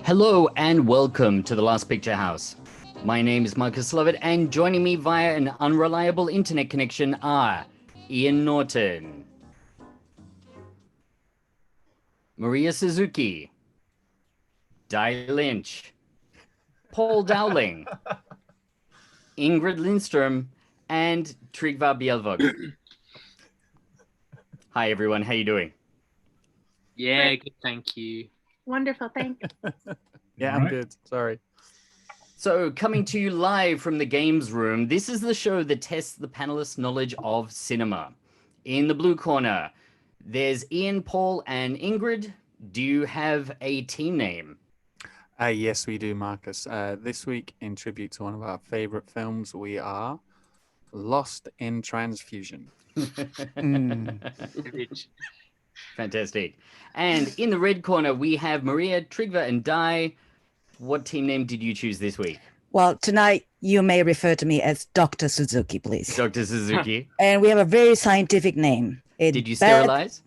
Hello and welcome to The Last Picture House. My name is Marcus Lovett, and joining me via an unreliable internet connection are Ian Norton, Maria Suzuki, Di Lynch, Paul Dowling, Ingrid Lindström, and Trygva Bjelvåg. Hi everyone, how you doing? Yeah, good, thank you. Wonderful, thanks. Yeah, I'm good. Sorry. So, coming to you live from the games room, this is the show that tests the panelists' knowledge of cinema. In the blue corner, there's Ian, Paul, and Ingrid. Do you have a team name? Yes, we do, Marcus. This week, in tribute to one of our favorite films, we are Lost in Transfusion. Fantastic. And in the red corner, we have Maria, Trygva, and Di. What team name did you choose this week? Well, tonight you may refer to me as Dr. Suzuki, please. Dr. Suzuki. And we have a very scientific name. Did you sterilize?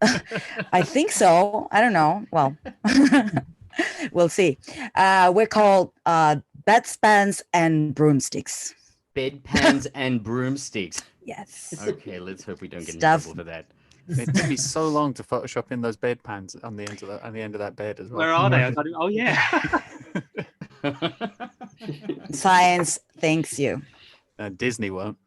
I think so. I don't know. Well, we'll see. We're called bedpans and broomsticks. Bedpans and broomsticks. Yes. Okay, let's hope we don't get in trouble for that. It took me so long to Photoshop in those bedpans on the end of that bed as well. Where are they? Oh yeah. Science thanks you. Disney won't.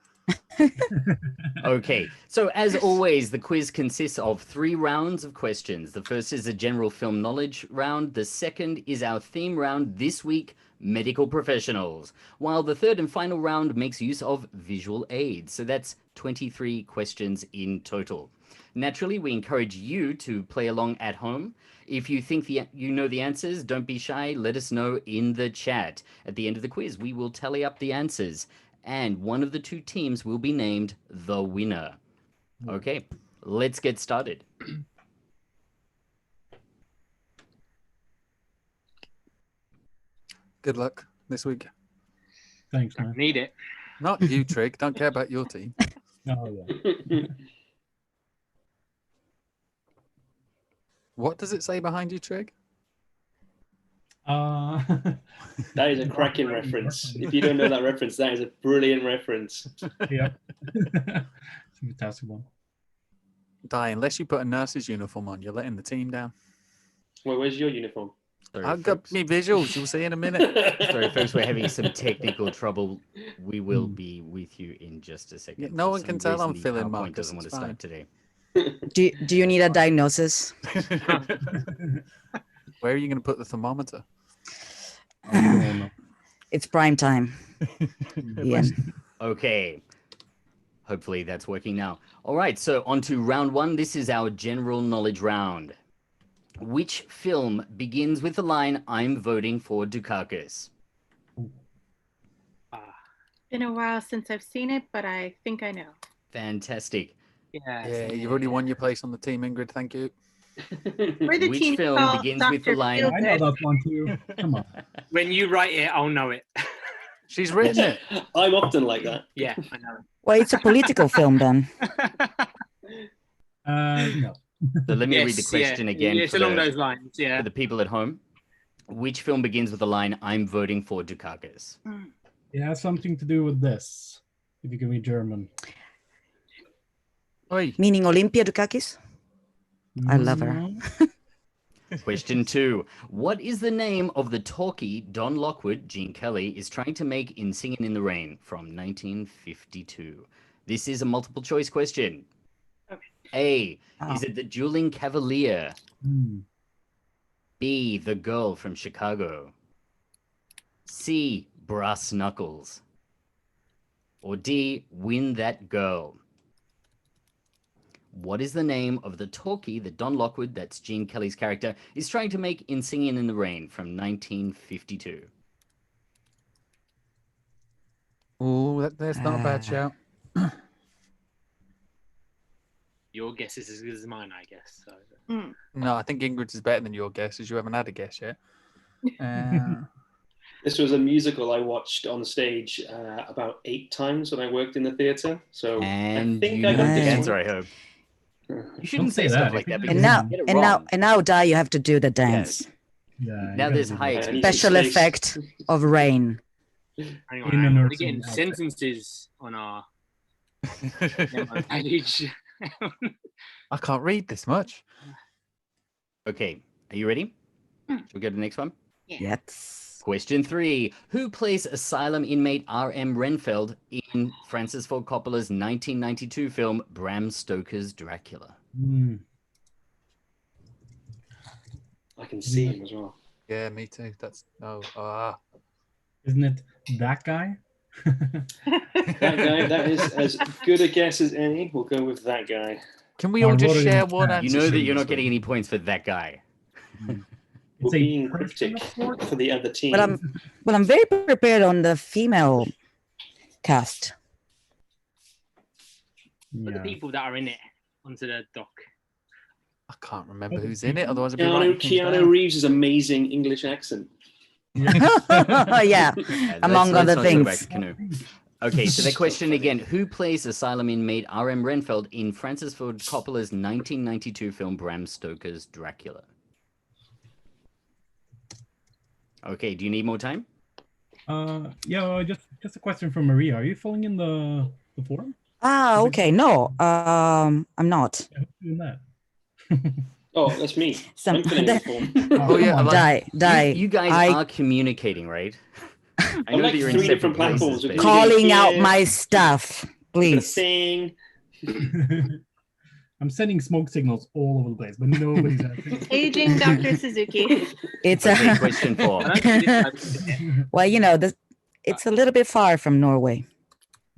Okay, so as always, the quiz consists of 3 rounds of questions. The first is a general film knowledge round. The second is our theme round this week, medical professionals. While the third and final round makes use of visual aids. So that's 23 questions in total. Naturally, we encourage you to play along at home. If you think you know the answers, don't be shy. Let us know in the chat. At the end of the quiz, we will tally up the answers, and one of the 2 teams will be named the winner. Okay, let's get started. Good luck this week. Thanks, man. Need it. Not you, Trig. Don't care about your team. Oh, yeah. What does it say behind you, Trig? That is a cracking reference. If you don't know that reference, that is a brilliant reference. Yeah. It's a fantastic one. Di, unless you put a nurse's uniform on, you're letting the team down. Well, where's your uniform? Sorry, I've got me visuals. You'll see in a minute. Sorry, folks, we're having some technical trouble. We will be with you in just a second. Yeah, no one can tell I'm the filling PowerPoint Marcus. doesn't want to It's fine. start today. Do you need a diagnosis? Where are you going to put the thermometer? It's prime time. Ian. Okay. Hopefully that's working now. All right, so on to round 1. This is our general knowledge round. Which film begins with the line, "I'm voting for Dukakis"? Been a while since I've seen it, but I think I know. Fantastic. Yeah, you've already won your place on the team, Ingrid. Thank you. We're the Which team film called begins with the Dr. line- I know that one too. Come on. When you write it, I'll know it. She's written it. I'm often like that. Yeah, I know. Well, it's a political film then. No. So let me read the question again It's for along the, those lines. Yeah. for the people at home. Which film begins with the line, "I'm voting for Dukakis"? It has something to do with this. If you can read German. Oi. Meaning Olympia Dukakis? I love her. Question 2. What is the name of the talkie Don Lockwood, Gene Kelly, is trying to make in Singing in the Rain from 1952? This is a multiple choice question. A, is it the Dueling Cavalier? B, the Girl from Chicago? C, Brass Knuckles? Or D, Win That Girl? What is the name of the talkie that Don Lockwood, that's Gene Kelly's character, is trying to make in Singing in the Rain from 1952? Oh, that's not a bad shout. Your guess is as good as mine, I guess. So. No, I think Ingrid's is better than your guess, as you haven't had a guess yet. This was a musical I watched on stage about 8 times when I worked in the theatre. So And I think you I know got the this answer, one. I hope. You Don't shouldn't say say stuff that. like that. And because And now, you get it and wrong. now, Di, you have to do the dance. Yeah, you Now gotta there's do high that. Special Space. effect of rain. Hang In a on. We're nursing getting outfit. sentences on our demo page. I can't read this much. Okay, are you ready? Shall we go to the next one? Yes. Question 3. Who plays asylum inmate R.M. Renfield in Francis Ford Coppola's 1992 film Bram Stoker's Dracula? Mm. I can see him as well. Yeah, me too. That's no. Isn't it that guy? That guy, that is as good a guess as any. We'll go with that guy. Can we all just voted in share the one chat. You answer? know that sheet you're this not getting week? any points for that guy. We're It's a being person cryptic of sorts? for the other team. Well, I'm very prepared on the female cast. Put the Yeah. people that are in it onto the doc. I can't remember who's in it. Otherwise, I'd be writing things Keanu down. Reeves' amazing English accent. Yeah, Yeah, among let's other not go back things. to Canoe. Okay, so the So question funny. again. Who plays asylum inmate R.M. Renfield in Francis Ford Coppola's 1992 film Bram Stoker's Dracula? Okay, do you need more time? Yeah, just a question from Maria. Are you filling in the form? Ah, okay. No, I'm not. Yeah, who's doing that? Oh, that's me. Some- I'm filling in the form. Oh yeah, come on. Die. You guys I are communicating, right? I I'm like that you're in 3 separate different platforms. places, We're but- calling out here, my stuff, we've got a please. thing. I'm sending smoke signals all over the place, but nobody's answering. Aging Dr. Suzuki. It's Okay, a question 4. I don't think this guy's in it. well, you know, it's a little bit far from Norway.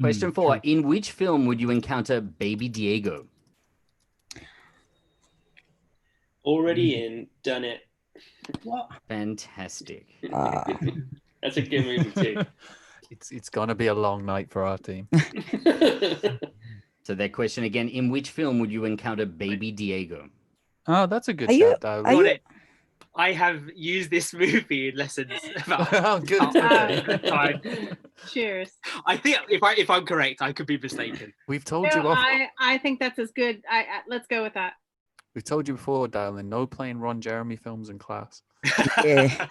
Question 4. In which film would you encounter Baby Diego? Already in, done it. What? Fantastic. That's a good movie too. it's gonna be a long night for our team. So that question again. In which film would you encounter Baby Diego? Oh, that's a good Are you- shout. Darryl. are Got you- it. I have used this movie in lessons about Oh, good. time. Cheers. I think if I'm correct, I could be mistaken. We've told No, you off. I think that's as good. Let's go with that. We've told you before, darling. No playing Ron Jeremy films in class. Yeah.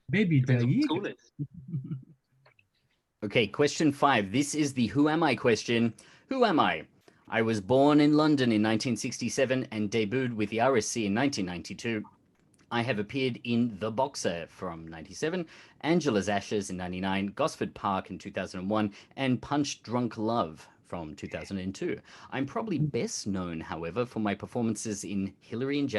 Baby Depends what Diego. school it is. Okay, question 5. This is the Who Am I question. Who am I? I was born in London in 1967 and debuted with the RSC in 1992. I have appeared in The Boxer from 97, Angela's Ashes in 99, Gosford Park in 2001, and Punch Drunk Love from 2002. I'm probably best known, however, for my performances in Hillary and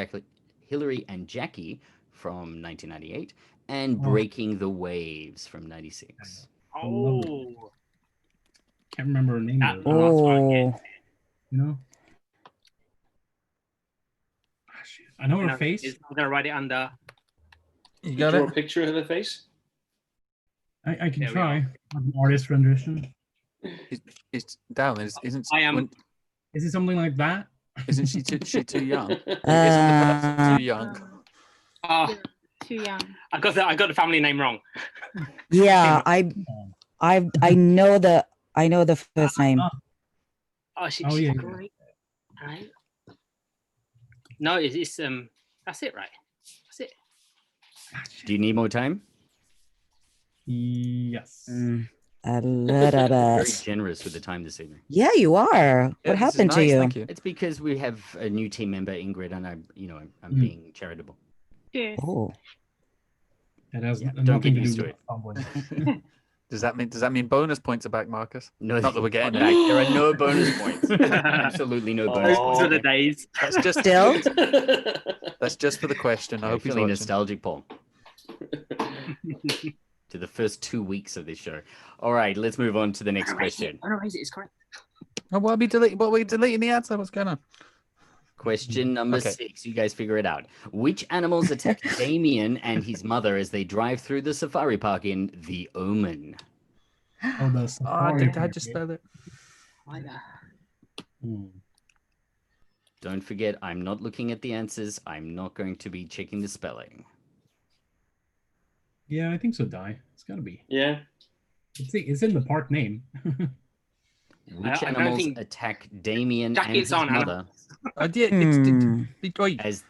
Jackie from 1998 and Breaking the Waves from 96. Oh, Can't remember her name. That- though. that's what I Oh, get. You know? Ah, shit. I know her No, face. I'm gonna write it under. You You got draw it? a picture of her face. I can There we try. are. An artist rendition. It's darling. Isn't I am- Is it something like that? isn't she too young? Isn't the Uh, person too young? Oh, Too young. I got the family name wrong. yeah. I know the first name. Oh, she's Oh, yeah. great. Right. No, it's that's it, right? That's it. Do you need more time? Yes. A little Very bit. generous with the time this evening. Yeah, you are. Yeah, What this is happened to nice, you? Thank you. It's because we have a new team member, Ingrid, and I'm Mm. being charitable. Cheers. Oh, It has Yeah, don't nothing get to do used to with it. fumbling. Does that mean bonus points are back, Marcus? No, Not that we're getting back. it. There are no bonus points. Absolutely no bonus Oh. Those points. are the days. That's just still? that's just for the question. I Okay, hope he's feeling watching. nostalgic, Paul. To the first 2 weeks of this show. All right, let's move on to the next question. I don't raise it. It's correct. Oh, why are we deleting the answer? What's going on? Question number Okay. 6. You guys figure it out. Which animals attack Damien and his mother as they drive through the safari park in The Omen? Oh, the Oh, safari did I park, just yeah. spell it? Like that. Hmm. Don't forget, I'm not looking at the answers. I'm not going to be checking the spelling. Yeah, I think so, Di. It's gotta be. Yeah. It's in the park name. Which I don't animals think- attack Damien Jack, and it's his on, Anna. mother Oh, yeah, Hmm. wait, as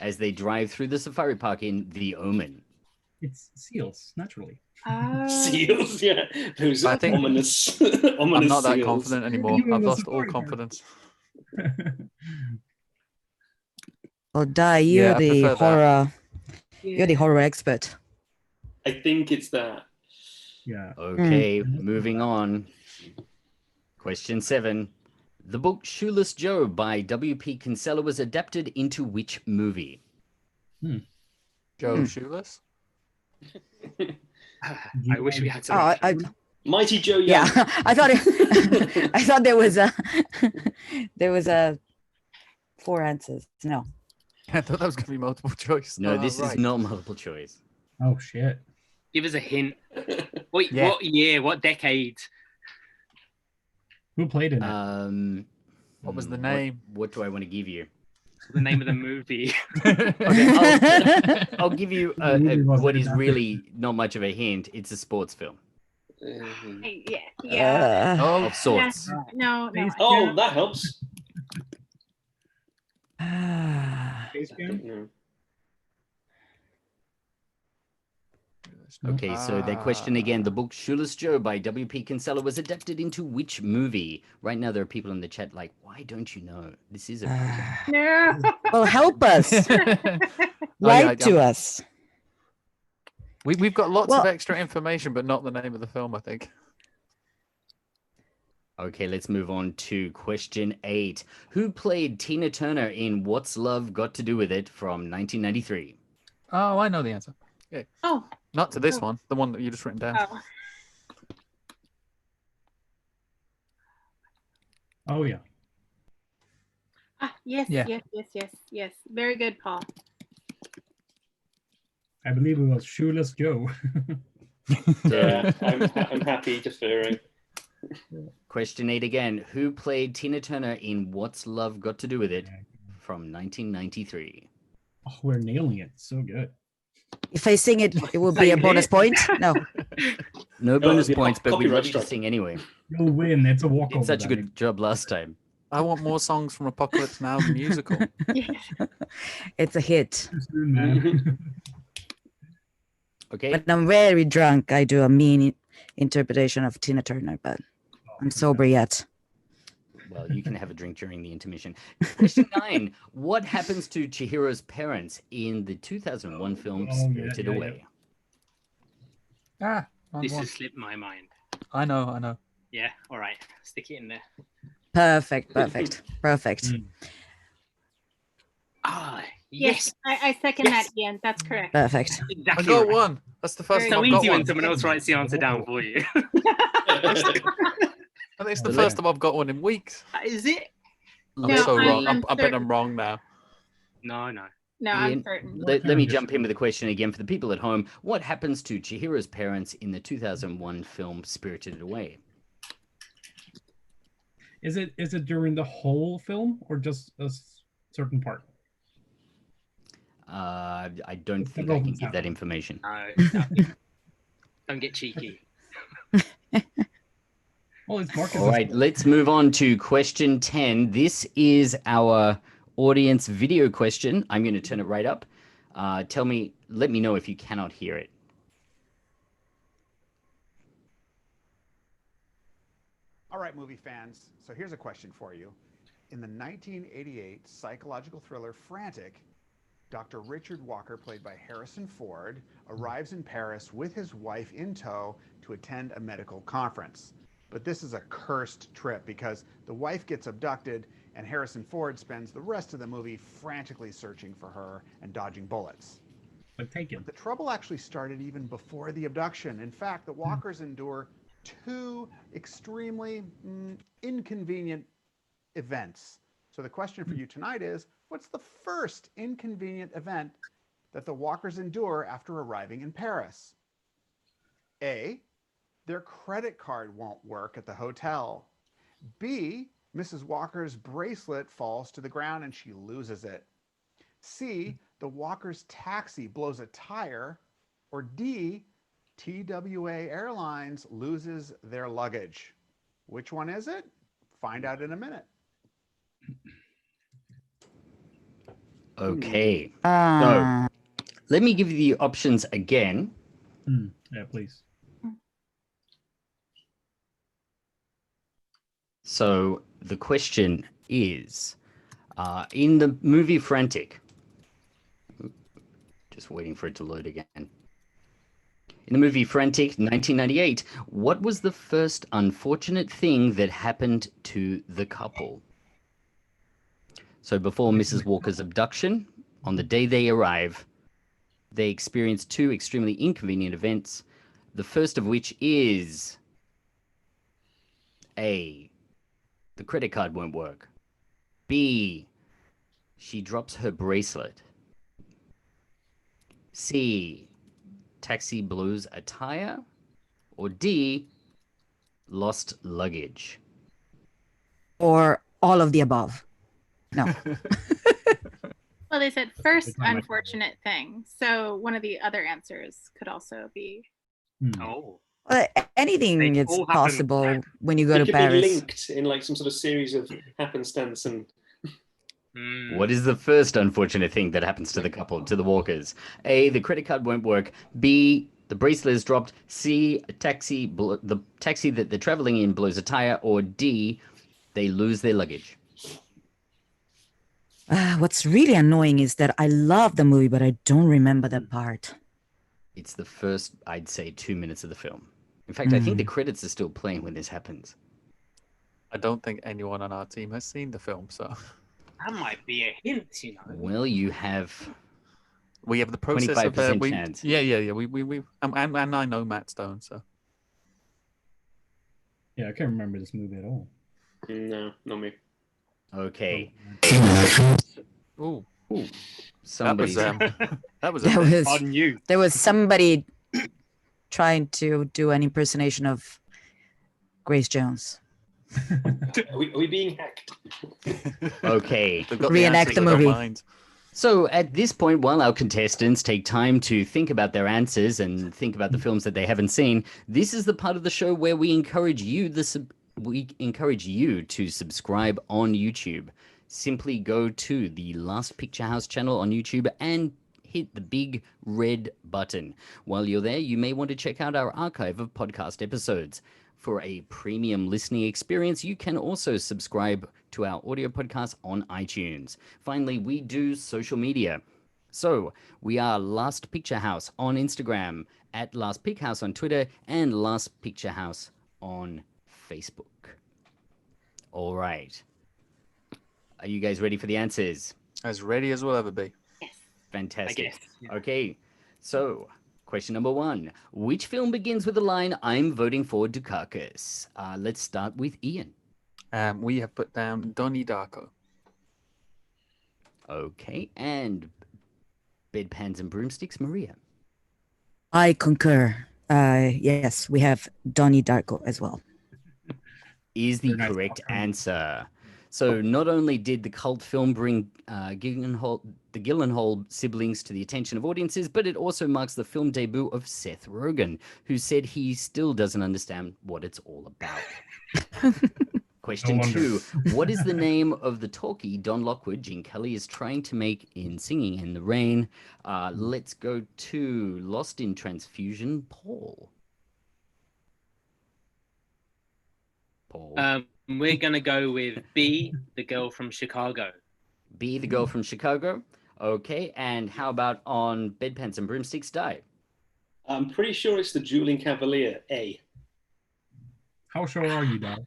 as they drive through the safari park in The Omen? It's seals, naturally. Seals, yeah. Those I think- ominous, I'm ominous not that seals. confident anymore. You in I've the lost all safari park. confidence. Oh, Di, Yeah, you're I the prefer that. horror. You're the horror expert. I think it's that. Yeah. Okay, moving on. Question 7. The book Shoeless Joe by W.P. Kinsella was adapted into which movie? Joe Shoeless? I wish we had some. Oh, Mighty Joe Young. yeah. I thought I thought there was a 4 answers. No. I thought that was going to be multiple choice. No, Oh, this right. is not multiple choice. Oh shit. Give us a hint. Wait, Yeah. what year? What decade? Who played in it? What was the name? What do I want to give you? The name of the movie. I'll give you what is really not much of a hint. It's a sports film Yeah. of sorts. No. Oh, that helps. Space Jam? No. Okay, so that question again. The book Shoeless Joe by W.P. Kinsella was adapted into which movie? Right now, there are people in the chat like, why don't you know? This is a No. Well, help us. Write to us. We've got lots of Well- extra information, but not the name of the film, I think. Okay, let's move on to question 8. Who played Tina Turner in What's Love Got to Do with It from 1993? Oh, I know the answer. Oh. Not to this one, the one that you just written down. Oh. Oh yeah. Yes. Yeah. Yes. Very good, Paul. I believe it was Shoeless Joe. Yeah, I'm happy deferring. Question 8 again. Who played Tina Turner in What's Love Got to Do with It from 1993? Oh, we're nailing it. So good. If I sing it, it will be a Same bonus here. point. No. No bonus yeah, points, but we'd copyright love you to strike. sing anyway. You'll win. It's a walkover. Did such a Danny. good job last time. I want more songs from Apocalypse Now, the musical. It's a hit. Too soon, man. Okay. When I'm very drunk, I do a mean interpretation of Tina Turner, but I'm sober yet. Well, you can have a drink during the intermission. Question 9. What happens to Chihiro's parents in the 2001 film Oh, yeah, Spirited yeah, yeah. Away? Wrong This one. has slipped my mind. I know. Yeah, all right. Stick it in there. Perfect. Ah, Yes. yes. I second Yes. that, Ian. That's correct. Perfect. I Exactly got right. one. That's the first Very time So I've got easy one. when someone else writes the answer down for you. I think it's the Well, first time I've got one in weeks. Is it? I'm No, so wrong. I'm I bet I'm certain. wrong now. No. No, Ian, I'm certain. Let me jump in with a question again for the people at home. What happens to Chihiro's parents in the 2001 film Spirited Away? Is it during the whole film or just a certain part? I don't It's think the I can Romans give that happen. information. No. Don't get cheeky. Well, it's Marcus. All right, let's move on to question 10. This is our audience video question. I'm going to turn it right up. Let me know if you cannot hear it. All right, movie fans. So here's a question for you. In the 1988 psychological thriller Frantic, Dr. Richard Walker, played by Harrison Ford, arrives in Paris with his wife in tow to attend a medical conference. But this is a cursed trip because the wife gets abducted and Harrison Ford spends the rest of the movie frantically searching for her and dodging bullets. But take it. The trouble actually started even before the abduction. In fact, the Walkers endure 2 extremely inconvenient events. So the question for you tonight is, what's the first inconvenient event that the Walkers endure after arriving in Paris? A, their credit card won't work at the hotel. B, Mrs. Walker's bracelet falls to the ground and she loses it. C, the Walker's taxi blows a tire. Or D, TWA Airlines loses their luggage. Which one is it? Find out in a minute. Okay. Ah, Let me give you the options again. Yeah, please. So the question is, in the movie Frantic, just waiting for it to load again. In the movie Frantic, 1998, what was the first unfortunate thing that happened to the couple? So before Mrs. Walker's abduction, on the day they arrive, they experience two extremely inconvenient events, the first of which is A, the credit card won't work. B, she drops her bracelet. C, taxi blows a tire. Or D, lost luggage. or all of the above. No. Well, they said first Good time, unfortunate thing. So one of the other answers could also be. Oh. Well, anything They is all happen- possible when you go It to could be Paris. linked in like some sort of series of happenstance and What is the first unfortunate thing that happens to the couple, to the Walkers? A, the credit card won't work. B, the bracelet is dropped. C, the taxi that they're traveling in blows a tire. Or D, they lose their luggage. What's really annoying is that I love the movie, but I don't remember that part. It's the first, I'd say, 2 minutes of the film. In fact, I think the credits are still playing when this happens. I don't think anyone on our team has seen the film, so That might be a hint, you know. Well, you have we have the process of 25% chance. Yeah. We and I know Matt Stone, so Yeah, I can't remember this movie at all. no, not me. Okay. ooh, Somebody's that was That was On you. there was somebody trying to do an impersonation of Grace Jones. Are we being hacked? okay. They've got Reenact answers, the I don't movie. mind. So at this point, while our contestants take time to think about their answers and think about the films that they haven't seen, this is the part of the show where we encourage you to subscribe on YouTube. Simply go to the Last Picture House channel on YouTube and hit the big red button. While you're there, you may want to check out our archive of podcast episodes. For a premium listening experience, you can also subscribe to our audio podcast on iTunes. Finally, we do social media. So we are Last Picture House on Instagram, at Last Pic House on Twitter, and Last Picture House on Facebook. All right. Are you guys ready for the answers? As ready as we'll ever be. I Fantastic. guess. Yeah. Okay, so question number 1. Which film begins with the line, I'm voting for Dukakis? Let's start with Ian. We have put down Donnie Darko. Okay, and Bedpans and Broomsticks, Maria. I concur. Yes, we have Donnie Darko as well. Is the Very nice correct outcome. answer. So not only did the cult film bring the Gyllenhaal siblings to the attention of audiences, but it also marks the film debut of Seth Rogen, who said he still doesn't understand what it's all about. Question No wonder. 2. What is the name of the talkie Don Lockwood, Gene Kelly, is trying to make in Singing in the Rain? Let's go to Lost in Transfusion, Paul. Paul. We're gonna go with B, the girl from Chicago. B, the girl from Chicago. Okay, and how about on Bedpans and Broomsticks, Die? I'm pretty sure it's the Dueling Cavalier. A. How sure are you, Dad?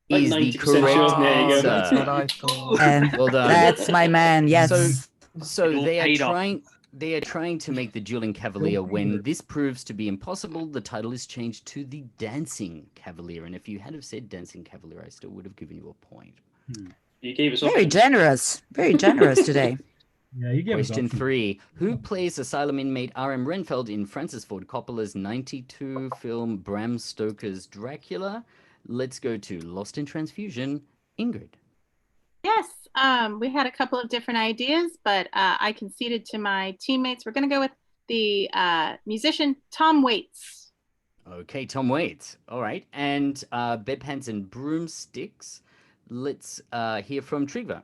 Like Is the 90% correct sure. There you go. That's what answer. I thought. And Well done. that's my man. Yes. So It all they are paid off. trying to make the Dueling Cavalier. When this proves to be impossible, the title is changed to the Dancing Cavalier. And if you had have said Dancing Cavalier, I still would have given you a point. You gave us Very options. generous. Very generous today. Yeah, you gave us Question options. 3. Who plays asylum inmate R.M. Renfield in Francis Ford Coppola's 92 film Bram Stoker's Dracula? Let's go to Lost in Transfusion, Ingrid. Yes, we had a couple of different ideas, but I conceded to my teammates. We're going to go with the musician Tom Waits. Okay, Tom Waits. All right. And Bedpans and Broomsticks. Let's hear from Trigva.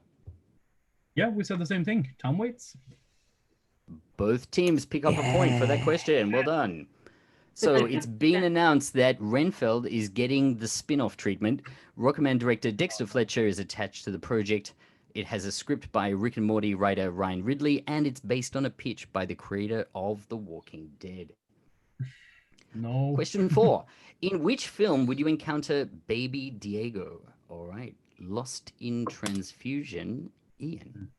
Yeah, we said the same thing. Tom Waits. Both teams pick up a point for that question. Well done. So it's been announced that RENFIELD is getting the spin-off treatment. Rocketman director Dexter Fletcher is attached to the project. It has a script by Rick and Morty writer Ryan Ridley, and it's based on a pitch by the creator of The Walking Dead. No. Question 4. In which film would you encounter baby Diego? All right. Lost in Transfusion, Ian.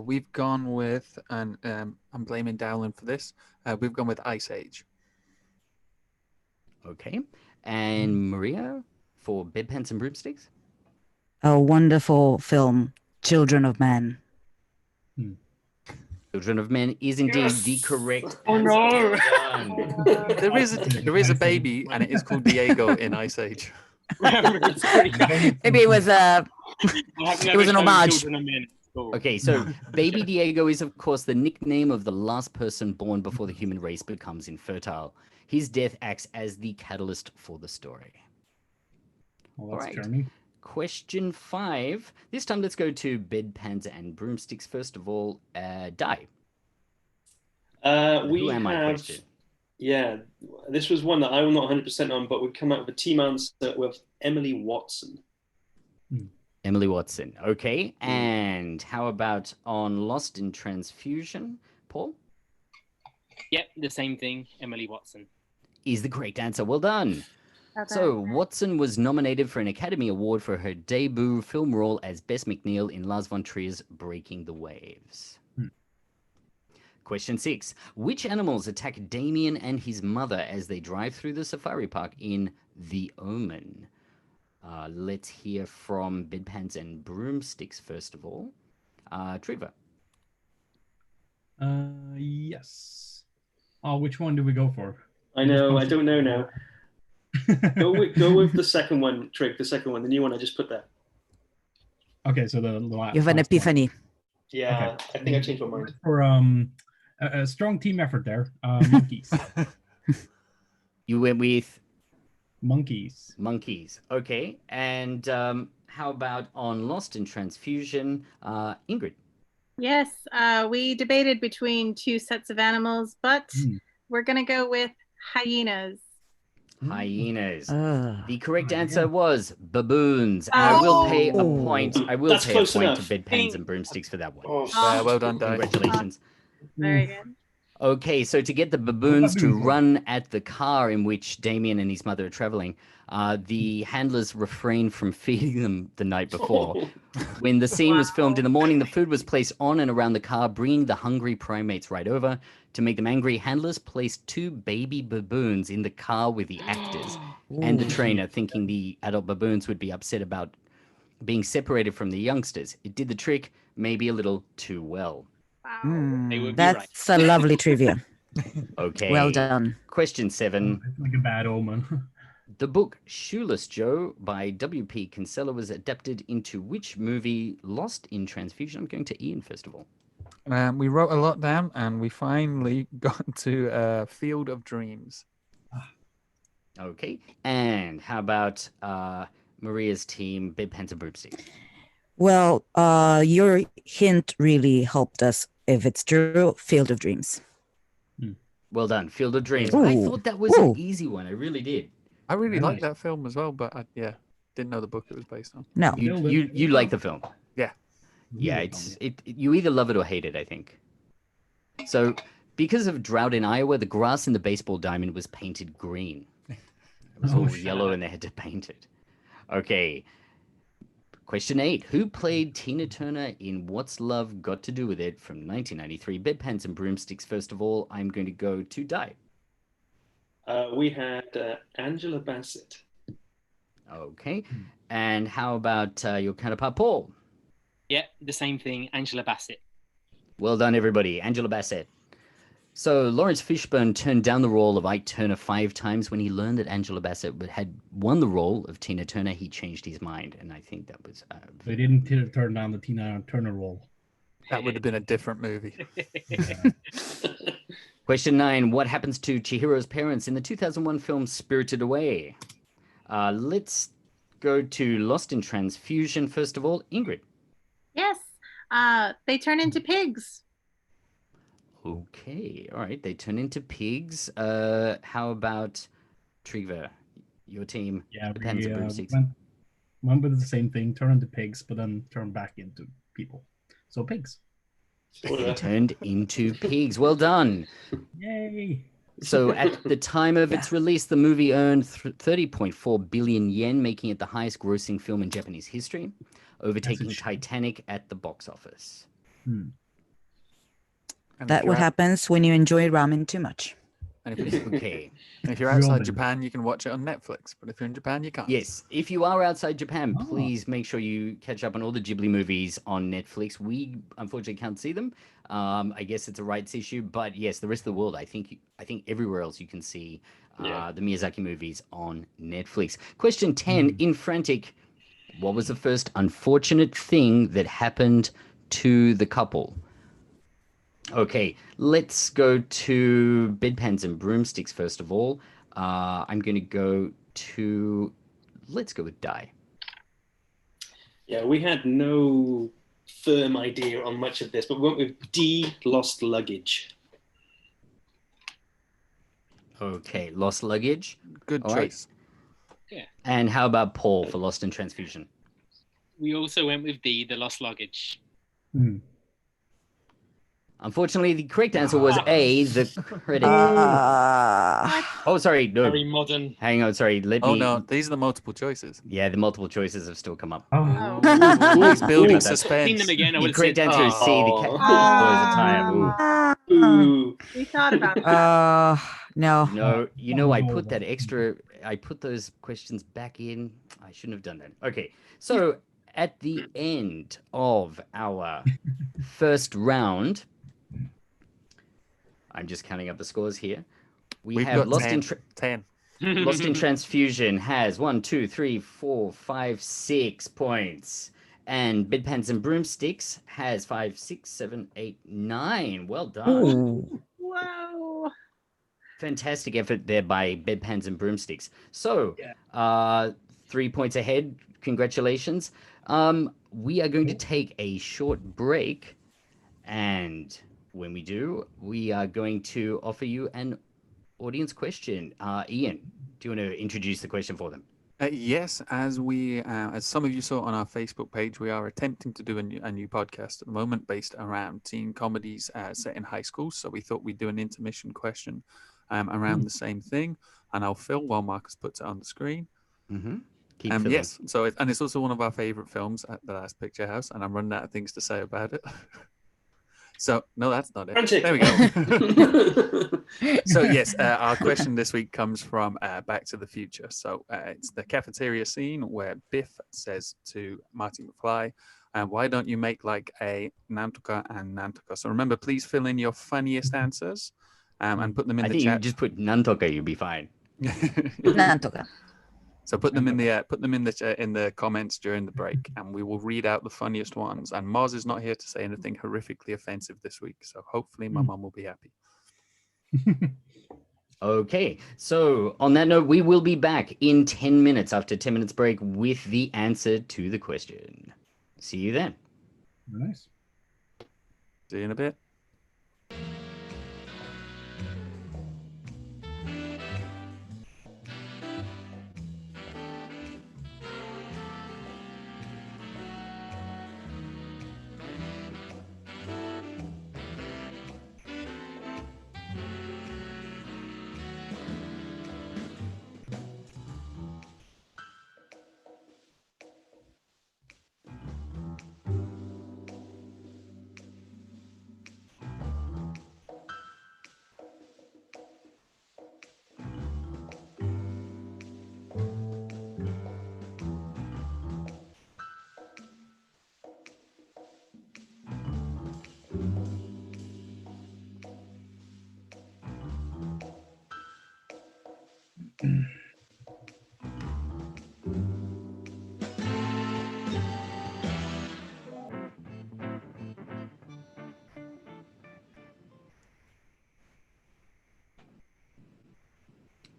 We've gone with, and I'm blaming Dowling for this, we've gone with Ice Age. Okay. And Maria for Bedpans and Broomsticks? A wonderful film, Children of Men. Children of Men is indeed the correct Oh, answer. no. Done. There is a baby, and it is called Diego in Ice Age. It's pretty good. Maybe it was I have It never was an shown homage. Children of Men at school. Okay, so baby Diego is, of course, the nickname of the last person born before the human race becomes infertile. His death acts as the catalyst for the story. Well, that's Alright. charming. Question 5. This time, let's go to Bedpans and Broomsticks. First of all, Di. We Who am I have, question? yeah, this was one that I'm not 100% on, but we've come out with a team answer with Emily Watson. Emily Watson. Okay, and how about on Lost in Transfusion, Paul? Yep, the same thing. Emily Watson. Is the correct answer. Well done. So, Watson was nominated for an Academy Award for her debut film role as Bess McNeil in Lars von Trier's Breaking the Waves. Question 6. Which animals attack Damien and his mother as they drive through the safari park in The Omen? Let's hear from Bedpans and Broomsticks first of all. Trevor. Yes. Oh, which one do we go for? I know, I don't know now. Go with the second one, Trig, the second one, the new one I just put there. Okay, so the last. You have an epiphany. Yeah, Okay. I think I changed my mind. For a strong team effort there. Monkeys. You went with Monkeys. monkeys. Okay. And how about on Lost in Transfusion, Ingrid? Yes, we debated between two sets of animals, but we're going to go with hyenas. Hyenas. Ah. The correct answer was baboons. I will pay a point. I will That's pay a close point enough. to Bedpans and Broomsticks for that one. Oh, Well done, Di. Congratulations. Very good. Okay, so to get the baboons to baboons. run at the car in which Damien and his mother are traveling, the handlers refrained from feeding them the night before. When the scene was filmed in the morning, the food was placed on and around the car, bringing the hungry primates right over. To make them angry, handlers placed 2 baby baboons in the car with the actors and the trainer, thinking the adult baboons would be upset about being separated from the youngsters. It did the trick, maybe a little too well. Wow. They would be That's a lovely trivia. Okay. Well done. Question 7. It's like a bad omen. The book Shoeless Joe by W.P. Kinsella was adapted into which movie? Lost in Transfusion. I'm going to Ian first of all. We wrote a lot down, and we finally got to Field of Dreams. Okay. And how about Maria's team, Bedpans and Broomsticks? Well, your hint really helped us. If it's true, Field of Dreams. Well done, Field of Dreams. Ooh. I thought that was Ooh. an easy one. I really did. I really Nice. liked that film as well, but didn't know the book it was based on. No. You like the film? Yeah. Yeah, you either love it or hate it, I think. So, because of drought in Iowa, the grass in the baseball diamond was painted green. It was all yellow and they had to paint it. Okay. Question 8. Who played Tina Turner in What's Love Got to Do with It from 1993? Bedpans and Broomsticks. First of all, I'm going to go to Di. we had Angela Bassett. Okay. And how about your counterpart, Paul? Yeah, the same thing. Angela Bassett. Well done, everybody. Angela Bassett. So Lawrence Fishburne turned down the role of Ike Turner 5 times. When he learned that Angela Bassett had won the role of Tina Turner, he changed his mind. And I think that was... They didn't turn down the Tina Turner role. That would have been a different movie. Question 9. What happens to Chihiro's parents in the 2001 film Spirited Away? Let's go to Lost in Transfusion, first of all. Ingrid. Yes. They turn into pigs. Okay, all right. They turn into pigs. How about Trigger? Your team, Yeah, the Pens we and Broomsticks. went with the same thing. Turn into pigs, but then turn back into people. So pigs. They turned into pigs. Well done. Yay! So at the time of its release, the movie earned 30.4 billion yen, making it the highest grossing film in Japanese history, overtaking Titanic at the box office. And That what happens when you enjoy ramen too much. Okay. If you're outside Japan, you can watch it on Netflix, but if you're in Japan, you can't. Yes, if you are outside Japan, please make sure you catch up on all the Ghibli movies on Netflix. We unfortunately can't see them. I guess it's a rights issue, but yes, the rest of the world, I think everywhere else you can see the Miyazaki movies on Netflix. Question 10, in Frantic, what was the first unfortunate thing that happened to the couple? Okay, let's go to Bedpans and Broomsticks first of all. I'm going to go to, let's go with Die. Yeah, we had no firm idea on much of this, but we went with D, lost luggage. Okay, Lost Luggage. Good All right. choice. Yeah. And how about Paul for Lost in Transfusion? We also went with D, the lost luggage. Unfortunately, the correct answer was A, the credit. Oh, sorry, no. Very modern. Hang on, sorry. Oh no, these are the multiple choices. Yeah, the multiple choices have still come up. He's building suspense. Seen them again, I The would correct have said, answer is C, the cat blows a tire. Ooh. We thought about that. No. No, you know, I put that extra, I put those questions back in. I shouldn't have done that. Okay, so at the end of our first round, I'm just counting up the scores here. We've have got Lost 10. Lost in Transfusion has 1, 2, 3, 4, 5, 6 points. And Bedpans and Broomsticks has 5, 6, 7, 8, 9. Well done. Whoa. Fantastic effort there by Bedpans and Broomsticks. So, 3 points ahead. Congratulations. We are going to take a short break. And when we do, we are going to offer you an audience question. Ian, do you want to introduce the question for them? Yes, as some of you saw on our Facebook page, we are attempting to do a new podcast at the moment based around teen comedies set in high school. So we thought we'd do an intermission question around the same thing, and I'll fill while Marcus puts it on the screen. Keep filling. Yes, so it's also one of our favorite films at the Last Picture House, and I'm running out of things to say about it. So, no, that's not it. Frantic. There we go. So, yes, our question this week comes from Back to the Future. So, it's the cafeteria scene where Biff says to Marty McFly, why don't you make like a Nantoka and Nantoka? So, remember, please fill in your funniest answers and put them in the I think chat. you just put Nantoka, you'll be fine. Nantoka. So put them in the comments during the break, and we will read out the funniest ones. And Moz is not here to say anything horrifically offensive this week, so hopefully my mum will be happy. Okay, so on that note, we will be back in 10 minutes after 10 minutes break with the answer to the question. See you then. Nice. See you in a bit.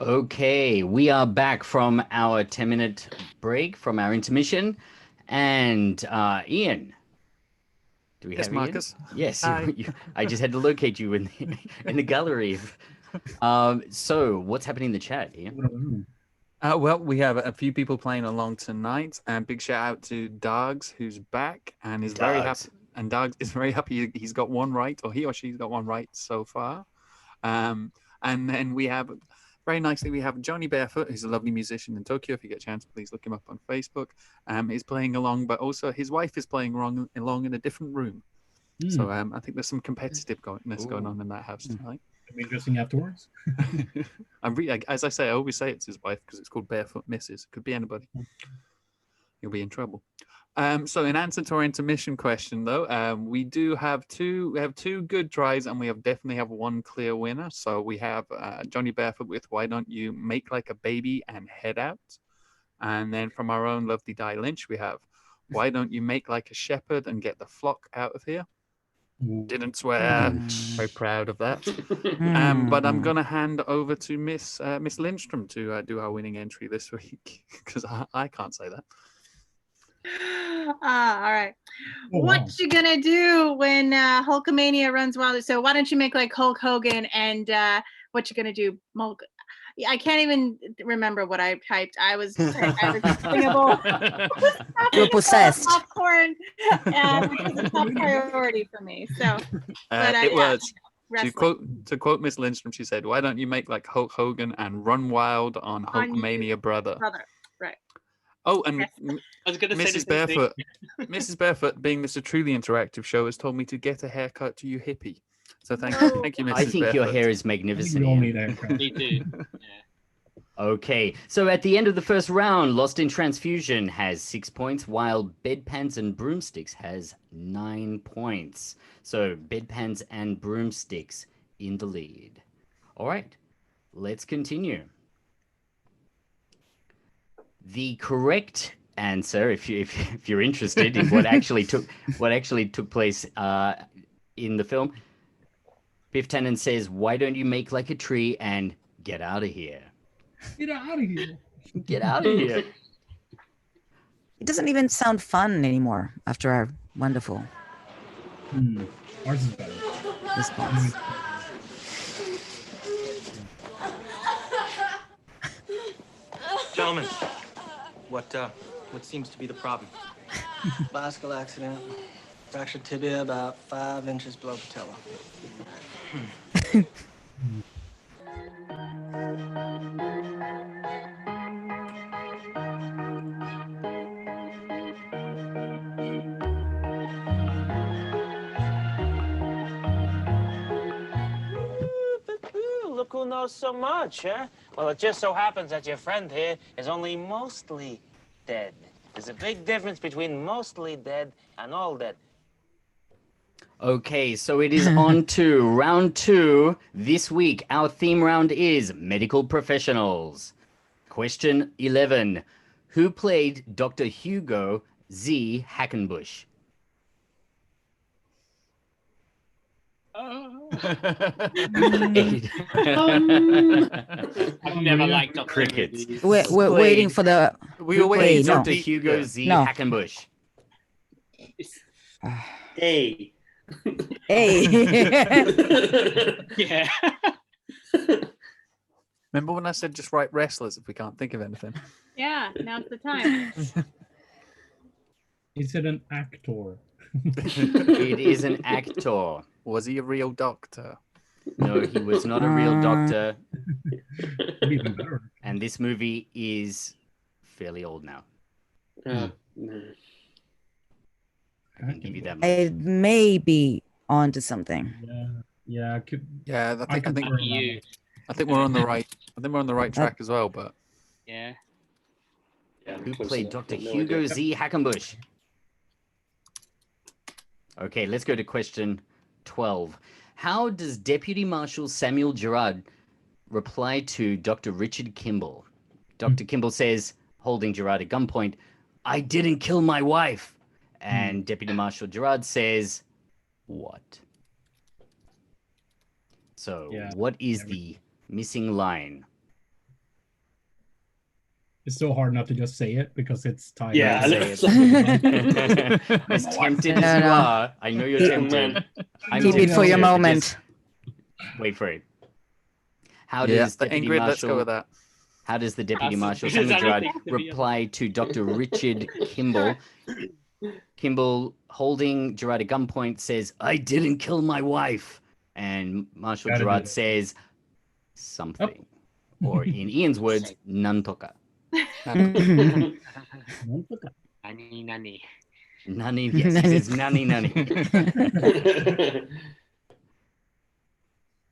Okay, we are back from our 10-minute break from our intermission. And Ian, Do we Yes, have Ian? Marcus. Yes, Hi. I just had to locate you in the gallery. So what's happening in the chat, Ian? Well, we have a few people playing along tonight, and big shout out to Dogs, who's back and is very happy. And Dogs is very happy he's got one right, or he or she's got one right so far. And then we have, very nicely, we have Johnny Barefoot, who's a lovely musician in Tokyo. If you get a chance, please look him up on Facebook. He's playing along, but also his wife is playing along in a different room. So I think there's some competitiveness going on in that house tonight. It'll be interesting afterwards. I'm really, as I say, I always say it's his wife because it's called Barefoot Misses. Could be anybody. You'll be in trouble. So in answer to our intermission question, though, we have two good tries, and we definitely have one clear winner. So we have Johnny Barefoot with "Why Don't You Make Like a Baby and Head Out," and then from our own lovely Di Lynch, we have "Why Don't You Make Like a Shepherd and Get the Flock Out of Here." Didn't swear. Very proud of that. But I'm gonna hand over to Miss Lindstrom to do our winning entry this week because I can't say that. All right. What you gonna do when Hulkamania runs wild? So why don't you make like Hulk Hogan and what you gonna do? I can't even remember what I typed. I was You're possessed. Popcorn, which is a top priority for me. So, but it was. To quote Miss Lindstrom, she said, "Why don't you make like Hulk Hogan and run wild on Hulkamania, brother?" Right. Oh, and I was going to say Mrs. Barefoot, Mrs. Barefoot, being Mr. Truly Interactive Show, has told me to get a haircut to you, hippie. So thank you, Mrs. I think Barefoot. your hair is magnificent. We all need a haircut. Me too. Okay, so at the end of the first round, Lost in Transfusion has 6 points, while Bedpans and Broomsticks has 9 points. So Bedpans and Broomsticks in the lead. All right, let's continue. The correct answer, if you're interested in what actually took place in the film, Biff Tannen says, "Why don't you make like a tree and get out of here?" Get out of here. Get out of here. It doesn't even sound fun anymore after our wonderful Ours is better. response. Gentlemen, what seems to be the problem? Bicycle accident. Fractured tibia about 5 inches below patella. Look who knows so much, huh? Well, it just so happens that your friend here is only mostly dead. There's a big difference between mostly dead and all dead. Okay, so it is on to round 2. This week, our theme round is medical professionals. Question 11. Who played Dr. Hugo Z. Hackenbush? I've never liked Dr. Crickets. We're waiting for the. We were waiting for no. Dr. Hugo Z. No. Hackenbush. Hey. Hey. Yeah. Remember when I said just write wrestlers if we can't think of anything? Yeah, now's the time. Is it an actor? It is an actor. Was he a real doctor? No, he was not a real doctor. Even better. And this movie is fairly old now. No. I can give you that much. I may be onto something. Yeah, I could. Yeah, I think You. I think we're on the right. I think we're on the right track as well. But Yeah. Who played Dr. Hugo Z. Hackenbush? Okay, let's go to question 12. How does Deputy Marshal Samuel Gerard reply to Dr. Richard Kimball? Dr. Kimball says, holding Gerard at gunpoint, "I didn't kill my wife." And Deputy Marshal Gerard says, what? So what is the missing line? It's so hard not to just say it because it's tied. Yeah, Say it. As tempted as you are, I know you're tempted. I'm Keep it for your tempted, but moment. just wait for it. How Yeah, does Deputy Ingrid, let's go Marshal? with that. How does the Deputy That's- Marshal does that Gerard have to be reply to Dr. Richard Kimball? Kimball, holding Gerard at gunpoint, says, "I didn't kill my wife." And Marshal Gotta do Gerard it. says something. Or in Ian's words, nantoka. Nani, nani. Nani, yes, he says nani, nani.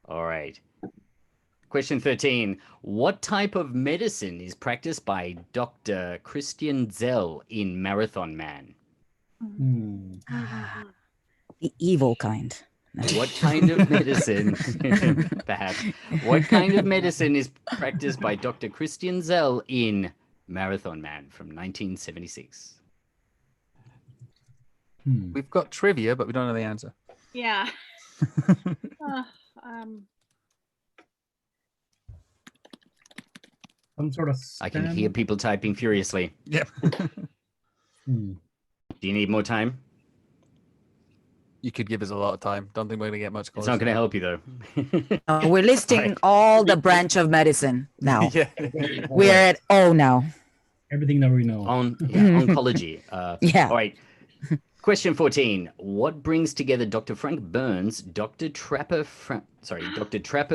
All right. Question 13. What type of medicine is practiced by Dr. Christian Zell in Marathon Man? The evil kind. What kind of medicine, perhaps, what kind of medicine is practiced by Dr. Christian Zell in Marathon Man from 1976? We've got trivia, but we don't know the answer. Yeah. Um, Some sort of. I can hear people typing furiously. Yep. Do you need more time? You could give us a lot of time. Don't think we're going to get much It's closer. not going to help you, though. We're listing all the branch of medicine now. Yeah. We're at O now. Everything that we know. Oncology. Yeah. All right. Question 14. What brings together Dr. Frank Burns, Dr. Trapper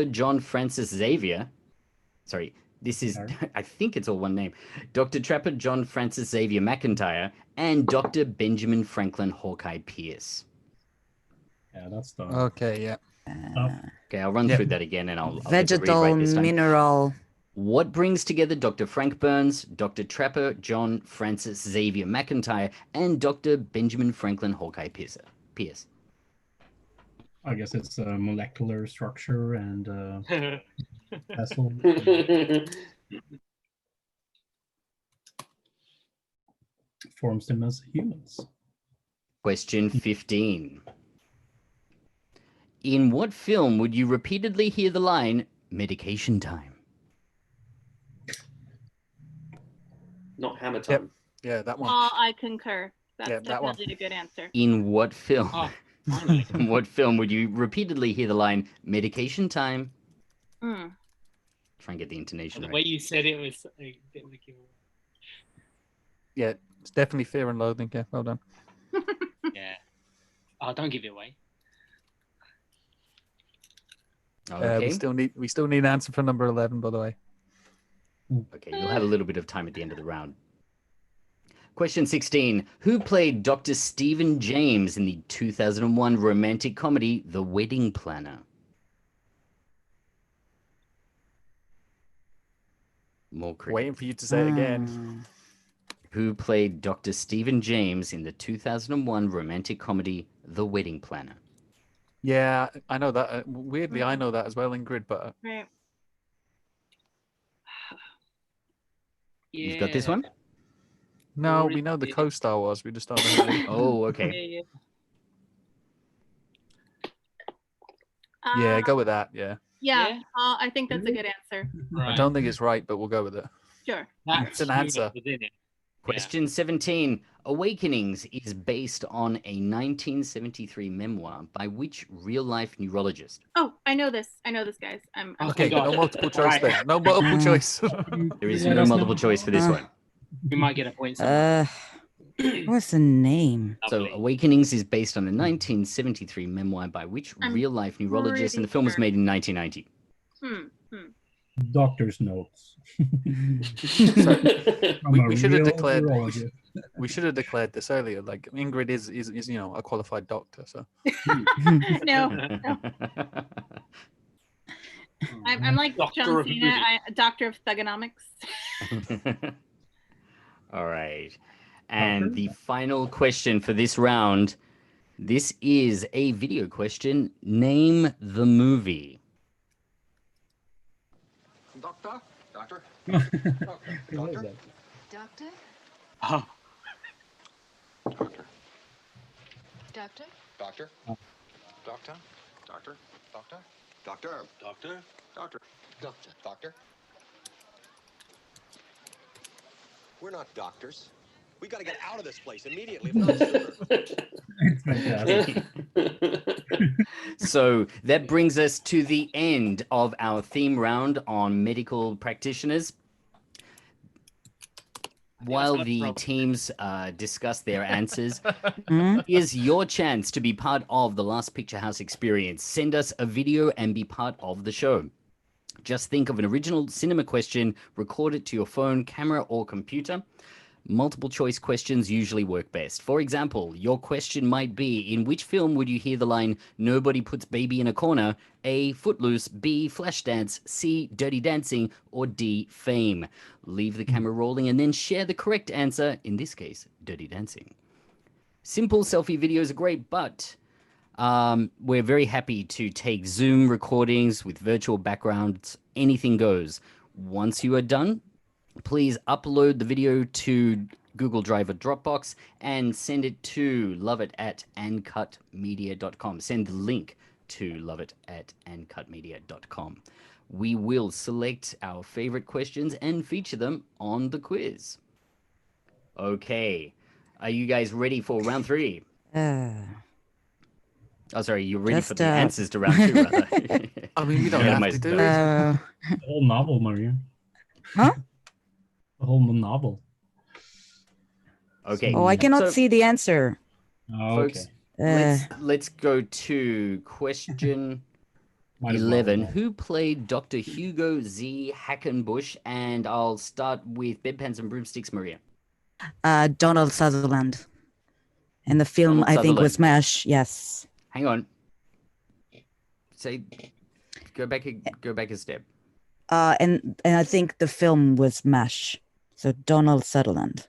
John Francis Xavier? Sorry, this is, I think it's all one name. Dr. Trapper John Francis Xavier McIntyre and Dr. Benjamin Franklin Hawkeye Pierce. Yeah, that's the. Okay, yeah. Okay, I'll run through that again and I'll Vegetal, read right this time. mineral. What brings together Dr. Frank Burns, Dr. Trapper John Francis Xavier McIntyre, and Dr. Benjamin Franklin Hawkeye Pierce? I guess it's molecular structure and vessel. Forms them as humans. Question 15. In what film would you repeatedly hear the line, medication time? Not Hammer Time. Yeah, that one. I concur. That's Yeah, that one. definitely a good answer. In what film? Oh, finally. In what film would you repeatedly hear the line, medication time? Mm. Try and get the intonation The right. way you said it was a bit of a giveaway. Yeah, it's definitely Fear and Loathing. Yeah, well done. Yeah. Oh, don't give it away. Okay. We still need an answer for number 11, by the way. Okay, you'll have a little bit of time at the end of the round. Question 16. Who played Dr. Stephen James in the 2001 romantic comedy, The Wedding Planner? More crickets. Waiting for you to say it again. Who played Dr. Stephen James in the 2001 romantic comedy, The Wedding Planner? Yeah, I know that. Weirdly, I know that as well, Ingrid, but... Right. You've got this one? No, we know the co-star was. We just don't know. Who. Oh, okay. Yeah, go with that. Yeah. Yeah, I think that's a good answer. I don't think it's right, but we'll go with it. Sure. It's an answer. Question 17. Awakenings is based on a 1973 memoir by which real-life neurologist? Oh, I know this. I know this, guys. I'm Okay, no multiple choice there. No multiple choice. There is no multiple choice for this one. We might get a point. What's the name? So Awakenings is based on a 1973 memoir by which real-life neurologist, and the film was made in 1990. Doctor's notes. we should have declared. We should have declared this earlier. Like Ingrid is a qualified doctor. So no. I'm like John Cena, doctor of thugonomics. All right. And the final question for this round. This is a video question. Name the movie. Doctor? Doctor? Doctor? Oh. Doctor? Doctor? Doctor? Doctor? Doctor? Doctor? Doctor? Doctor? Doctor? Doctor? Doctor? We're not doctors. We got to get out of this place immediately, if not sooner. It's fantastic. So that brings us to the end of our theme round on medical practitioners. While the teams discuss their answers, here's your chance to be part of the Last Picture House experience. Send us a video and be part of the show. Just think of an original cinema question, record it to your phone, camera, or computer. Multiple choice questions usually work best. For example, your question might be, in which film would you hear the line, "Nobody puts baby in a corner"? A, Footloose, B, Flashdance, C, Dirty Dancing, or D, Fame? Leave the camera rolling and then share the correct answer, in this case, Dirty Dancing. Simple selfie videos are great, but we're very happy to take Zoom recordings with virtual backgrounds. Anything goes. Once you are done, please upload the video to Google Drive or Dropbox and send it to loveit@ancutmedia.com. Send the link to loveit@ancutmedia.com. We will select our favorite questions and feature them on the quiz. Okay. Are you guys ready for round 3? Oh, sorry, you're ready for the answers to round 2, rather. I mean, we don't have to do it. The whole novel, Maria. Huh? The whole novel. Okay. Oh, I cannot see the answer. Oh, okay. Let's go to question Might as 11. well. Who played Dr. Hugo Z. Hackenbush? And I'll start with Bedpans and Broomsticks, Maria. Donald Sutherland. And the film, Donald I think, was Sutherland. MASH. Yes. Hang on. Say, go back a step. And I think the film was MASH. So Donald Sutherland.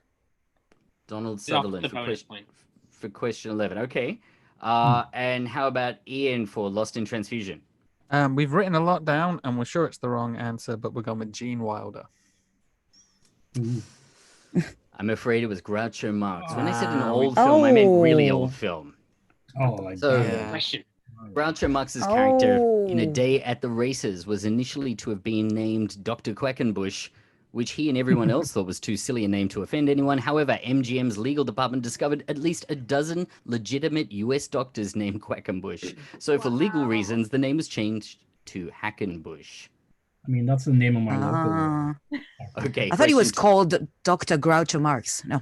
Donald Yeah, Sutherland the for, bonus point. for question 11. Okay. And how about Ian for Lost in Transfusion? We've written a lot down, and we're sure it's the wrong answer, but we're going with Gene Wilder. I'm afraid it was Groucho Marx. When I said an Ah, old film, I meant really Oh. old film. Oh, like So that. Question. Groucho Marx's character in A Oh. Day at the Races was initially to have been named Dr. Quackenbush, which he and everyone else thought was too silly a name to offend anyone. However, MGM's legal department discovered at least a dozen legitimate US doctors named Quackenbush. So for legal reasons, the name was changed to Hackenbush. I mean, that's the name of my local. Okay. I thought he was question called Dr. Groucho Marx. No.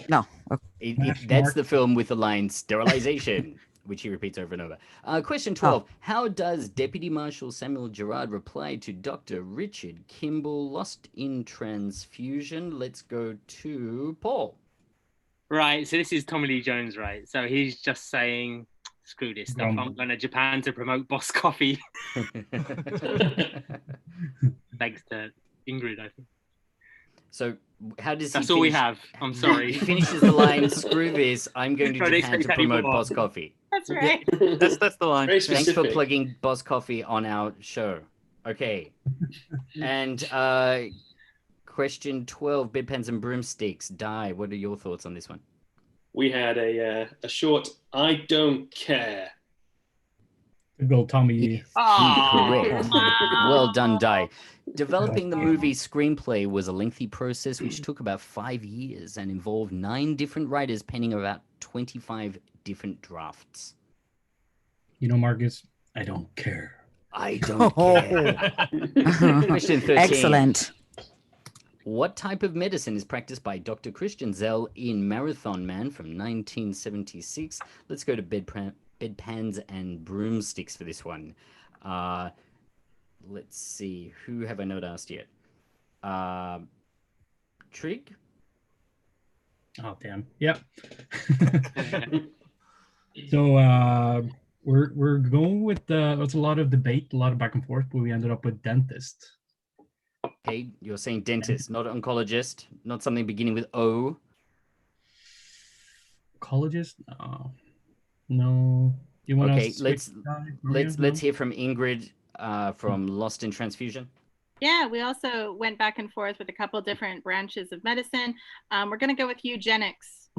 No. That's the film with the line sterilization, which he repeats over and over. Question 12. How does Deputy Marshal Samuel Gerard reply to Dr. Richard Kimball, Lost in Transfusion? Let's go to Paul. Right, so this is Tommy Lee Jones, right? So he's just saying, screw this stuff. I'm going to Japan to promote Boss Coffee. Thanks to Ingrid, I think. So how does That's he all we finish- have. I'm sorry. He finishes the line, screw this, I'm going to No, they Japan say to promote Boss. Boss Coffee. That's right. That's the line. Very Thanks specific. for plugging Boss Coffee on our show. Okay. And question 12, Bedpans and Broomsticks. Di, what are your thoughts on this one? We had a short, I don't care. Good old Tommy. Correct. Well done, Di. Developing the movie screenplay was a lengthy process which took about 5 years and involved 9 different writers penning about 25 different drafts. You know, Marcus, I don't care. I don't care. Question 13. Excellent. What type of medicine is practiced by Dr. Christian Zell in Marathon Man from 1976? Let's go to Bedpans and Broomsticks for this one. Let's see. Who have I not asked yet? Trig? Oh, damn. Yep. So we're going with there's a lot of debate, a lot of back and forth, but we ended up with dentist. Okay, you're saying dentist, not oncologist, not something beginning with O. Oncologist? No. You want Okay, to let's hear from Ingrid from Lost in Transfusion. Yeah, we also went back and forth with a couple different branches of medicine. We're going to go with eugenics.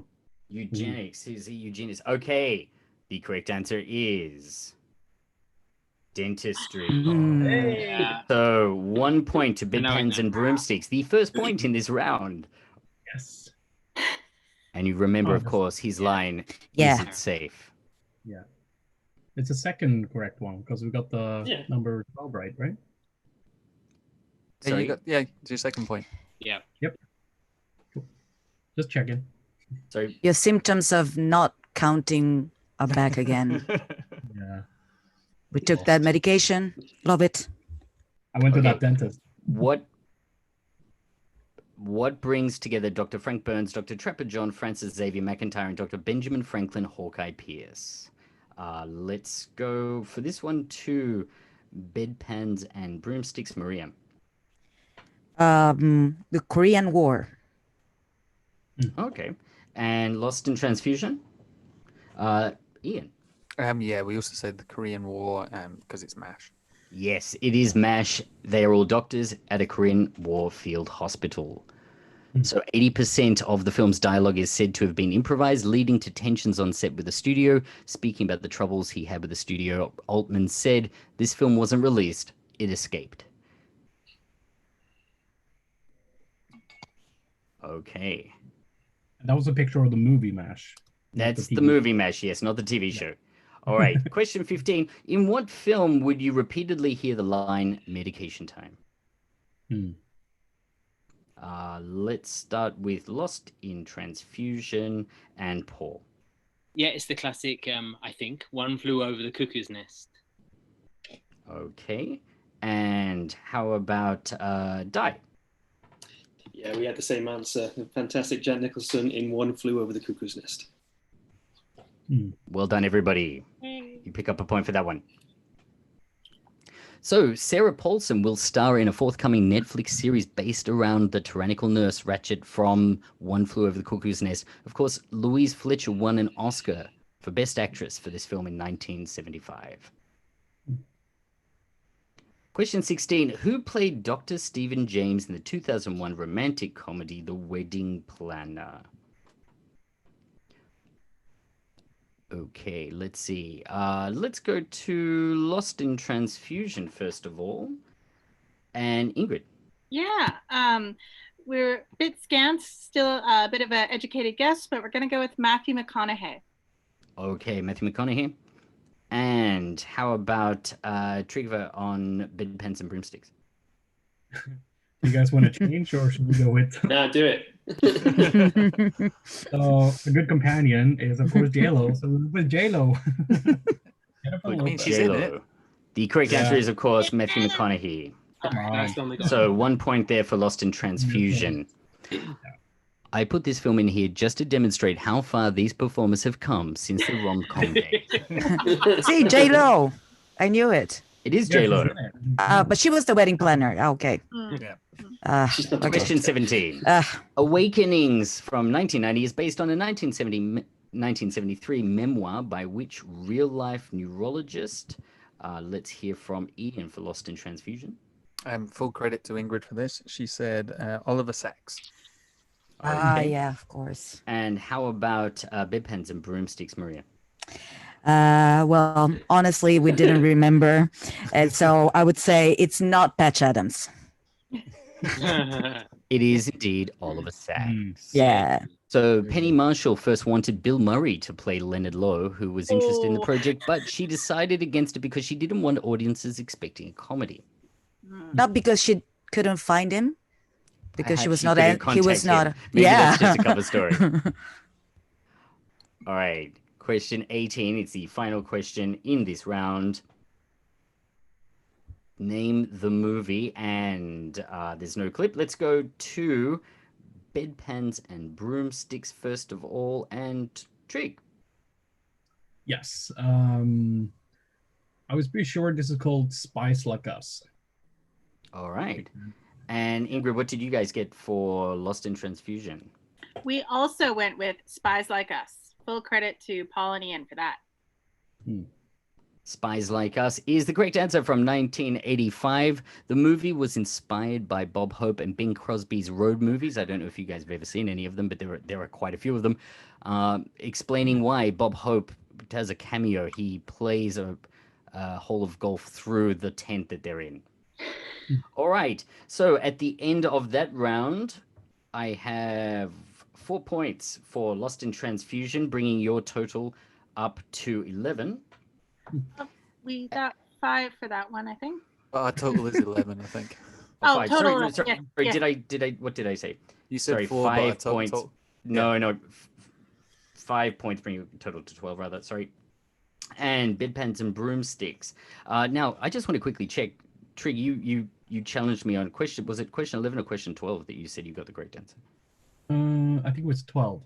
Eugenics. Is he eugenist? Okay. The correct answer is Dentistry. Yeah. So 1 point to I know it bedpans now. and broomsticks. The first point in this round. Yes. And you remember, Oh, of course, his line, Yeah. is it safe? Yeah. It's the second correct one because we got the Yeah. number 12 right? Yeah, Sorry? it's your second point. Yeah. Yep. Cool. Just checking. Sorry. Your symptoms of not counting are back again. Yeah. We took that medication. Love it. I went to Okay. that dentist. What brings together Dr. Frank Burns, Dr. Trapper John, Francis Xavier McIntyre, and Dr. Benjamin Franklin Hawkeye Pierce? Let's go for this one to bedpans and broomsticks, Maria. The Korean War. Okay. And Lost in Transfusion? Ian. Yeah, we also said the Korean War because it's MASH. Yes, it is MASH. They are all doctors at a Korean War field hospital. So 80% of the film's dialogue is said to have been improvised, leading to tensions on set with the studio. Speaking about the troubles he had with the studio, Altman said, "This film wasn't released, it escaped." Okay. That was a picture of the movie MASH. not That's TV. the movie MASH, yes, not the TV show. All right, question 15. In what film would you repeatedly hear the line, medication time? Let's start with Lost in Transfusion and Paul. Yeah, it's the classic, I think, One Flew Over the Cuckoo's Nest. Okay. And how about Di? Yeah, we had the same answer. Fantastic Jack Nicholson in One Flew Over the Cuckoo's Nest. Well done, everybody. You pick up a point for that one. So, Sarah Paulson will star in a forthcoming Netflix series based around the tyrannical nurse Ratchet from One Flew Over the Cuckoo's Nest. Of course, Louise Fletcher won an Oscar for Best Actress for this film in 1975. Question 16. Who played Dr. Stephen James in the 2001 romantic comedy The Wedding Planner? Okay, let's see. Let's go to Lost in Transfusion first of all. And Ingrid. Yeah, we're a bit scant, still a bit of an educated guess, but we're going to go with Matthew McConaughey. Okay, Matthew McConaughey. And how about Trigva on bedpans and broomsticks? You guys want to change or should we go with? No, do it. So a good companion is of course J-Lo. So with J-Lo. J-Lo. The correct answer is of course Matthew McConaughey. So 1 point there for Lost in Transfusion. I put this film in here just to demonstrate how far these performers have come since the rom-com days. See, J-Lo. I knew it. It is J-Lo. But she was the wedding planner. Okay. Okay. Question 17. Awakenings from 1990 is based on a 1973 memoir by which real-life neurologist? Let's hear from Ian for Lost in Transfusion. Full credit to Ingrid for this. She said Oliver Sacks. Yeah, of course. And how about bedpans and broomsticks, Maria? Well, honestly, we didn't remember. And so I would say it's not Patch Adams. It is indeed Oliver Sacks. Yeah. So Penny Marshall first wanted Bill Murray to play Leonard Lowe, who was interested in the project, but she decided against it because she didn't want audiences expecting a comedy. Not because she couldn't find him, because he was not. couldn't He was contact him. not. Maybe Yeah. that's just a cover story. All right. Question 18. It's the final question in this round. Name the movie, and there's no clip. Let's go to bedpans and broomsticks first of all, and Trig. Yes. I was pretty sure this is called Spies Like Us. All right. And Ingrid, what did you guys get for Lost in Transfusion? We also went with Spies Like Us. Full credit to Paul and Ian for that. Spies Like Us is the correct answer from 1985. The movie was inspired by Bob Hope and Bing Crosby's road movies. I don't know if you guys have ever seen any of them, but there are quite a few of them. Explaining why Bob Hope does a cameo. He plays hole of golf through the tent that they're in. All right. So at the end of that round, I have 4 points for Lost in Transfusion, bringing your total up to 11. We got 5 for that one, I think. Our total is 11, I think. Oh, Five. total. Sorry, sorry, yeah, sorry, yeah. did I, what did I say? You said Sorry, 4, but our 5 points. total. No, 5 points, bring your total to 12, rather. Sorry. And bedpans and broomsticks. Now, I just want to quickly check. Trig, you challenged me on question. Was it question 11 or question 12 that you said you got the correct answer? I think it was 12.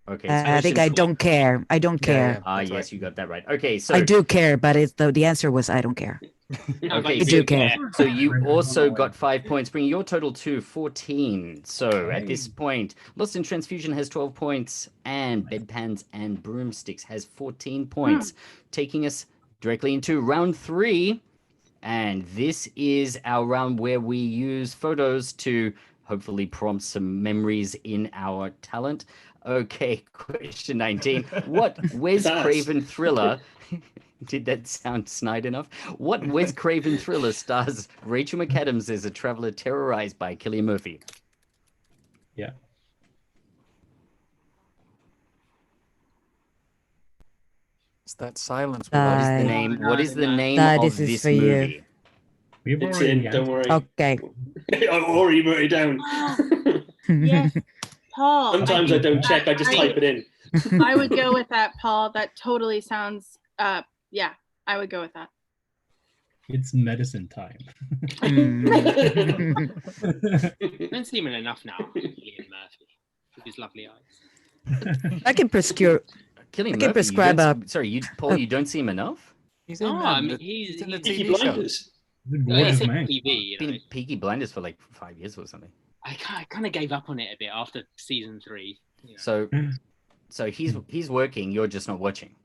Okay. I think I don't care. I don't care. Yes, right. You got that right. Okay, so I do care, but it's the answer was I don't care. Okay, I do care. So you also got 5 points, bringing your total to 14. So at this point, Lost in Transfusion has 12 points, and Bedpans and Broomsticks has 14 points, taking us directly into round 3. And this is our round where we use photos to hopefully prompt some memories in our talent. Okay, question 19. What Wes Craven thriller... Did that sound snide enough? What Wes Craven thriller stars Rachel McAdams as a traveler terrorized by Cillian Murphy? Yeah. It's that silence. What is the name? What is the name of this is this for you. movie? We've It's already in, don't worry. Okay. I already wrote it down. Yes, Paul. Sometimes I don't check, I just type it in. I would go with that, Paul. That totally sounds, yeah, I would go with that. It's medicine time. Don't see him in enough now, Cillian Murphy, with his lovely eyes. I can prescribe. Cillian I can Murphy, prescribe you a. don't- Sorry, Paul, you don't see him enough? He's Oh, in, I mean, he's in the Peaky TV show. Blinders. The it's gorgeous in man. TV, you know. Been Peaky Blinders for like 5 years or something. I kind of gave up on it a bit after season 3. You know. So he's working. You're just not watching.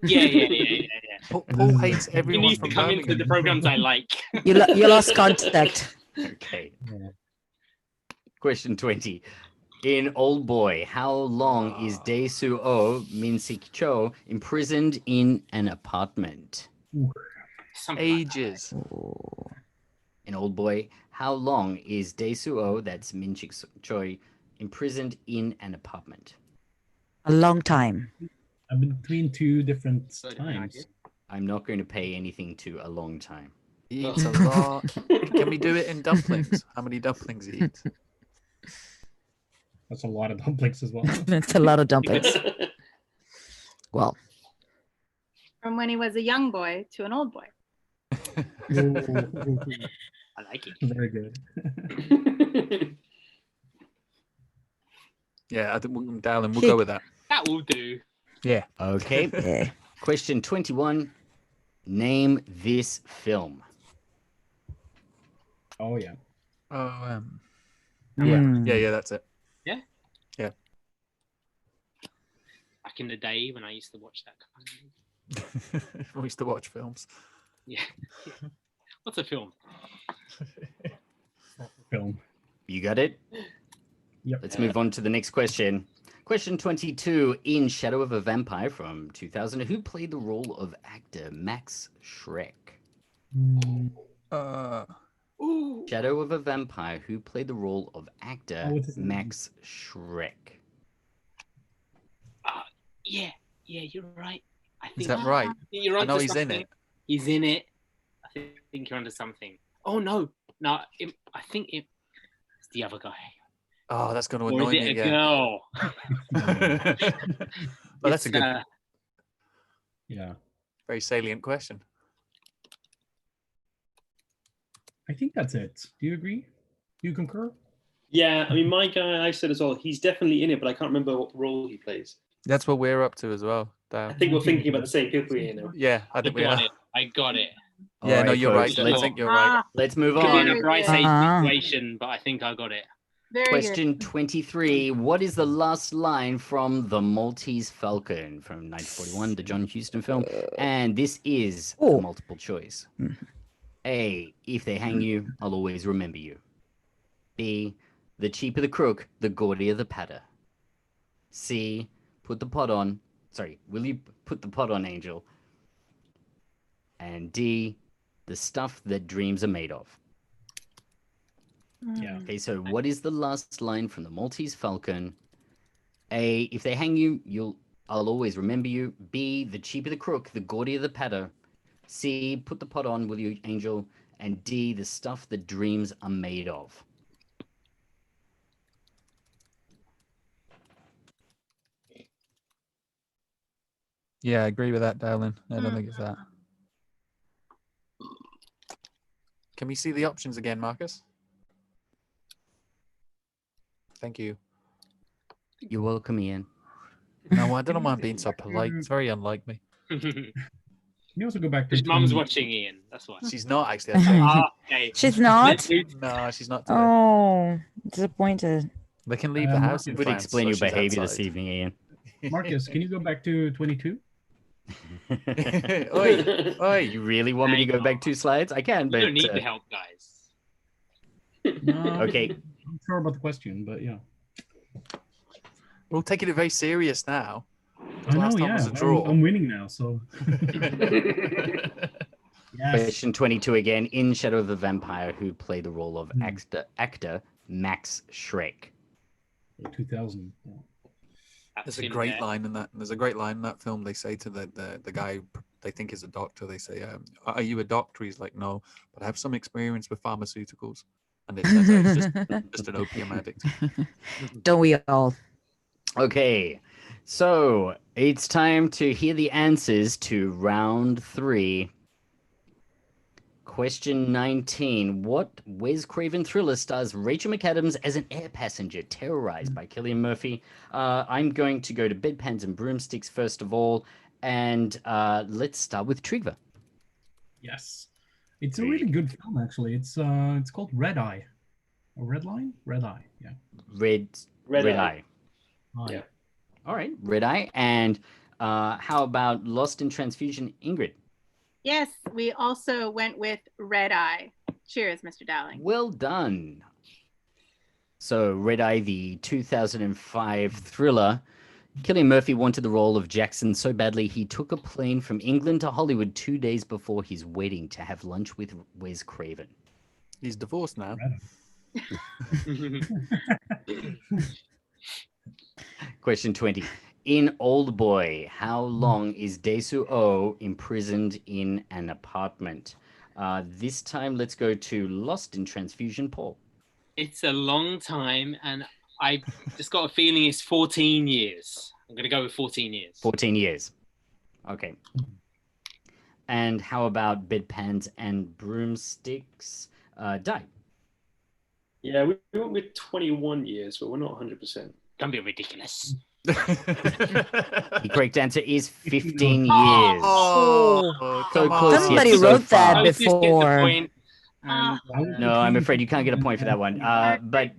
Yeah. Paul hates He everyone needs to from come into Birmingham. the programs I like. You lost contact. Okay. Question 20. In Old Boy, how long is Dae-soo-oh Min-sik Cho imprisoned in an apartment? Ages. In Old Boy, how long is Dae-soo-oh, that's Min-sik Choi, imprisoned in an apartment? A long time. Between 2 different times. I'm not going to pay anything to a long time. He eats a lot. Can we do it in dumplings? How many dumplings he eats? That's a lot of dumplings as well. That's a lot of dumplings. Well, From when he was a young boy to an old boy. I like it. Very good. Yeah, I think Dallin, we'll go with that. That will do. Yeah. Okay. yeah. Question 21. Name this film. Oh, yeah. Oh, Mm. yeah, that's it. Yeah? Yeah. Back in the day when I used to watch that kind of We used to watch films. Yeah. What's a film? Film. You got it? Yep. Let's move on to the next question. Question 22. In Shadow of a Vampire from 2000, who played the role of actor Max Schreck? Shadow of a Vampire, who played the role of actor Max Schreck? Yeah, you're right. I think Is that right? You're I onto know he's in something. it. He's in it. I think you're onto something. Oh no, I think it's the other guy. Oh, that's going to Or annoy is me it a again. girl? Well, that's a good, Yeah. very salient question. I think that's it. Do you agree? Do you concur? Yeah, I mean, my guy, I said as well, he's definitely in it, but I can't remember what role he plays. That's what we're up to as well. I think we're thinking about the same people here now. Yeah, I think we are. I got it. Yeah, no, Alright, you're right. folks, I think you're right. Let's move Could be in on. a bright side situation, but I think I got it. Question 23. What is the last line from The Maltese Falcon from 1941, the John Huston film? And this is a multiple choice. A, if they hang you, I'll always remember you. B, the cheaper the crook, the gaudier the patter. C, put the pot on. Sorry, will you put the pot on, Angel? and D, the stuff that dreams are made of. Yeah. Okay, so what is the last line from the Maltese Falcon? A, if they hang you, I'll always remember you. B, the cheaper the crook, the gaudier the patter. C, put the pot on, will you, angel? And D, the stuff that dreams are made of. Yeah, I agree with that, darling. I don't think it's that. Can we see the options again, Marcus? Thank you. You're welcome, Ian. No, I don't know why I'm being so polite. It's very unlike me. Can you also go back to His mum's 20 watching Ian. That's why. She's not actually. I'd say. Okay. She's not? No, she's not today. Oh, disappointed. They can leave the house in Would France, explain so your she's behavior this outside. evening, Ian. Marcus, can you go back to 22? Oi, oi, you really want me to go back 2 slides? I can, but You don't need the help, guys. No, okay. I'm sure about the question, but yeah. We're all taking it very serious now. I know, Last time yeah. was a draw. I'm winning now, so. Yes. Question 22 again. In Shadow of the Vampire, who played the role of actor Max Schreck? 2000. There's a great line in that. There's a great line in that film. They say to the guy they think is a doctor. They say, "Are you a doctor?" He's like, "No, but I have some experience with pharmaceuticals." And it turns out he's just an opium addict. Don't we all? Okay, so it's time to hear the answers to round 3. Question 19. What Wes Craven thriller stars Rachel McAdams as an air passenger terrorized by Cillian Murphy? I'm going to go to Bedpans and Broomsticks first of all, and let's start with Trigva. Yes. It's a really good film, actually. It's called Red Eye. Or Red Line? Red Eye, yeah. Red Eye. Yeah. All right, Red Eye. And how about Lost in Transfusion, Ingrid? Yes, we also went with Red Eye. Cheers, Mr. Dowling. Well done. So, Red Eye, the 2005 thriller. Cillian Murphy wanted the role of Jackson so badly he took a plane from England to Hollywood 2 days before his wedding to have lunch with Wes Craven. He's divorced now. Question 20. In Old Boy, how long is Dae-Soo imprisoned in an apartment? This time, let's go to Lost in Transfusion, Paul. It's a long time, and I just got a feeling it's 14 years. I'm going to go with 14 years. 14 years. Okay. And how about Bedpans and Broomsticks? Die. Yeah, we went with 21 years, but we're not 100%. Don't be ridiculous. The correct answer is 15 years. Oh, so close. Somebody yet so wrote that far. before. No, I'm afraid you can't get a point for that one. But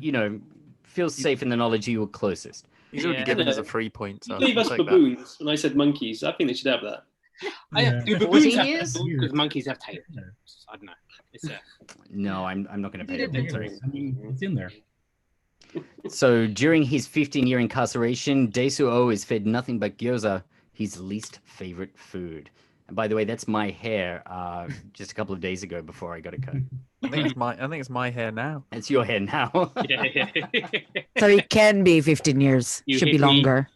you know, feel safe in the knowledge you were closest. He's already given us a 3 point. So You gave us I'll take that. baboons, and I said monkeys. I think they should have that. Do 14 baboons have years? tails? Because monkeys have tails. I don't know. It's No, I'm not going to pay that. Sorry. I mean, it's in there. So during his 15-year incarceration, Dae-Soo is fed nothing but gyoza, his least favorite food. And by the way, that's my hair just a couple of days ago before I got it cut. I think it's my hair now. It's your hair now. So it can be 15 years. You Should be hit me. longer.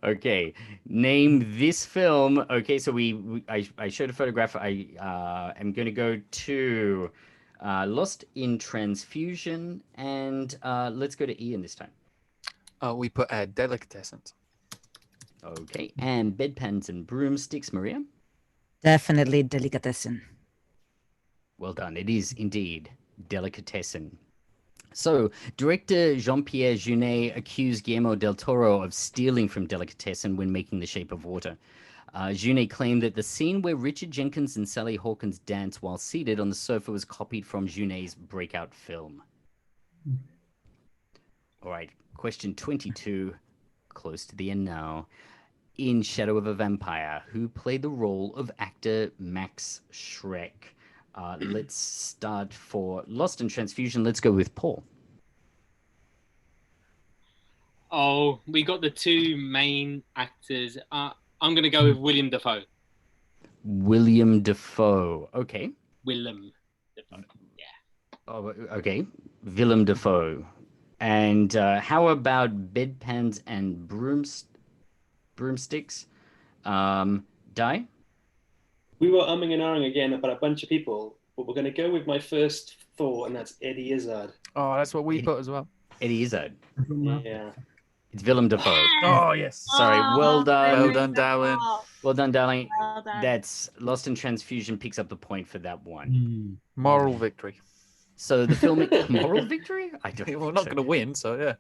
Okay, name this film. Okay, so I showed a photograph. I am going to go to Lost in Transfusion, and let's go to Ian this time. We put Delicatessen. Okay, and Bedpans and Broomsticks, Maria. Definitely Delicatessen. Well done. It is indeed Delicatessen. So, director Jean-Pierre Jeunet accused Guillermo del Toro of stealing from Delicatessen when making The Shape of Water. Jeunet claimed that the scene where Richard Jenkins and Sally Hawkins dance while seated on the sofa was copied from Junet's breakout film. All right, question 22, close to the end now. In Shadow of a Vampire, who played the role of actor Max Schreck? Let's start for Lost in Transfusion. Let's go with Paul. Oh, we got the two main actors. I'm going to go with William Dafoe. William Dafoe. Okay. Willem. Yeah. Oh, okay. Willem Dafoe. And how about bedpans and broomsticks? Di? We were umming and ahhing again about a bunch of people, but we're going to go with my first thought, and that's Eddie Izzard. Oh, that's what we put as well. Eddie Izzard. Yeah. It's Willem Dafoe. Oh, yes. Sorry. Well done. Well done, darling. Well done, darling. Well done. That's Lost in Transfusion picks up the point for that one. Moral victory. So the filming moral victory? I don't. We're not going to win, so yeah.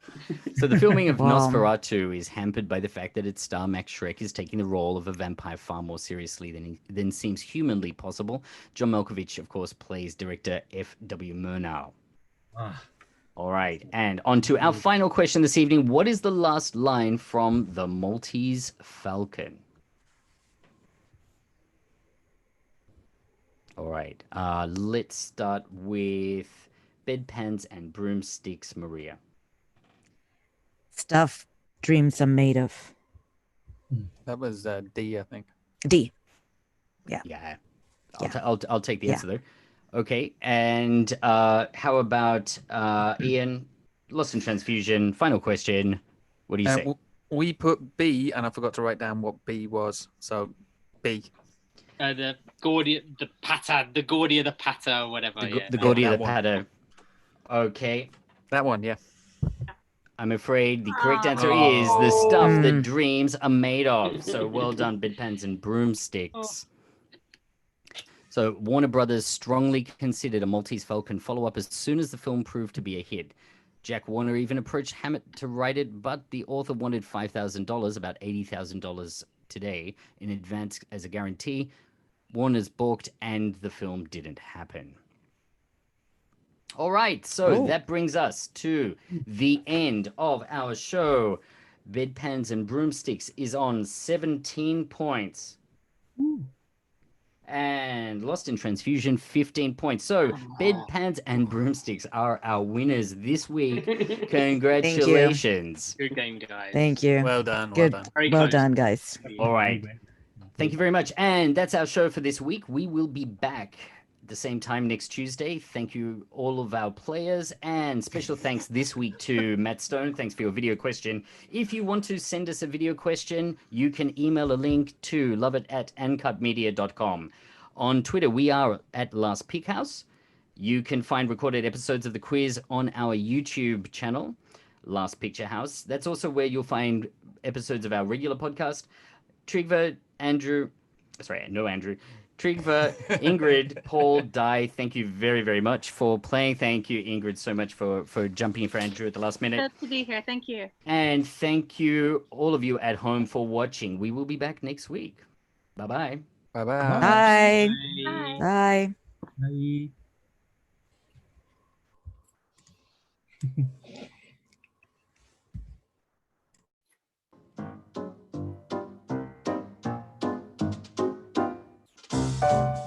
So the filming of Wow. Nosferatu is hampered by the fact that its star Max Schreck is taking the role of a vampire far more seriously than seems humanly possible. John Malkovich, of course, plays director F.W. Murnau. All right, and on to our final question this evening. What is the last line from The Maltese Falcon? All right, let's start with bedpans and broomsticks, Maria. Stuff dreams are made of. That was D, I think. D. Yeah. Yeah. Yeah. I'll take the Yeah. answer there. Okay, and how about Ian? Lost in Transfusion. Final question. What do you say? We put B, and I forgot to write down what B was. So B. The Gordia, the Patter, the Gordia, the Patter, or whatever. The Gordia that the one. Patter. Okay. That one, yeah. I'm afraid the correct answer is the stuff that Mm. dreams are made of. So well done, bedpans and broomsticks. So Warner Brothers strongly considered a Maltese Falcon follow-up as soon as the film proved to be a hit. Jack Warner even approached Hammett to write it, but the author wanted $5,000, about $80,000 today, in advance as a guarantee. Warner's balked and the film didn't happen. All right, so that brings us to the end of our show. Bedpans and Broomsticks is on 17 points. And Lost in Transfusion, 15 points. So Bedpans and Broomsticks are our winners this week. Congratulations. Good game, guys. Thank you. Well done. Good. Well done. Very Well close. done, guys. All right. Thank you very much. And that's our show for this week. We will be back at the same time next Tuesday. Thank you, all of our players. And special thanks this week to Matt Stone. Thanks for your video question. If you want to send us a video question, you can email a link to loveit@uncutmedia.com. On Twitter, we are at Last Peak House. You can find recorded episodes of the quiz on our YouTube channel, Last Picture House. That's also where you'll find episodes of our regular podcast. Trigva, Andrew, Trigva, Ingrid, Paul, Di, thank you very, very much for playing. Thank you, Ingrid, so much for jumping in for Andrew at the last minute. Glad to be here. Thank you. And thank you, all of you at home, for watching. We will be back next week. Bye-bye. Bye-bye. Bye. Bye. Bye. Bye.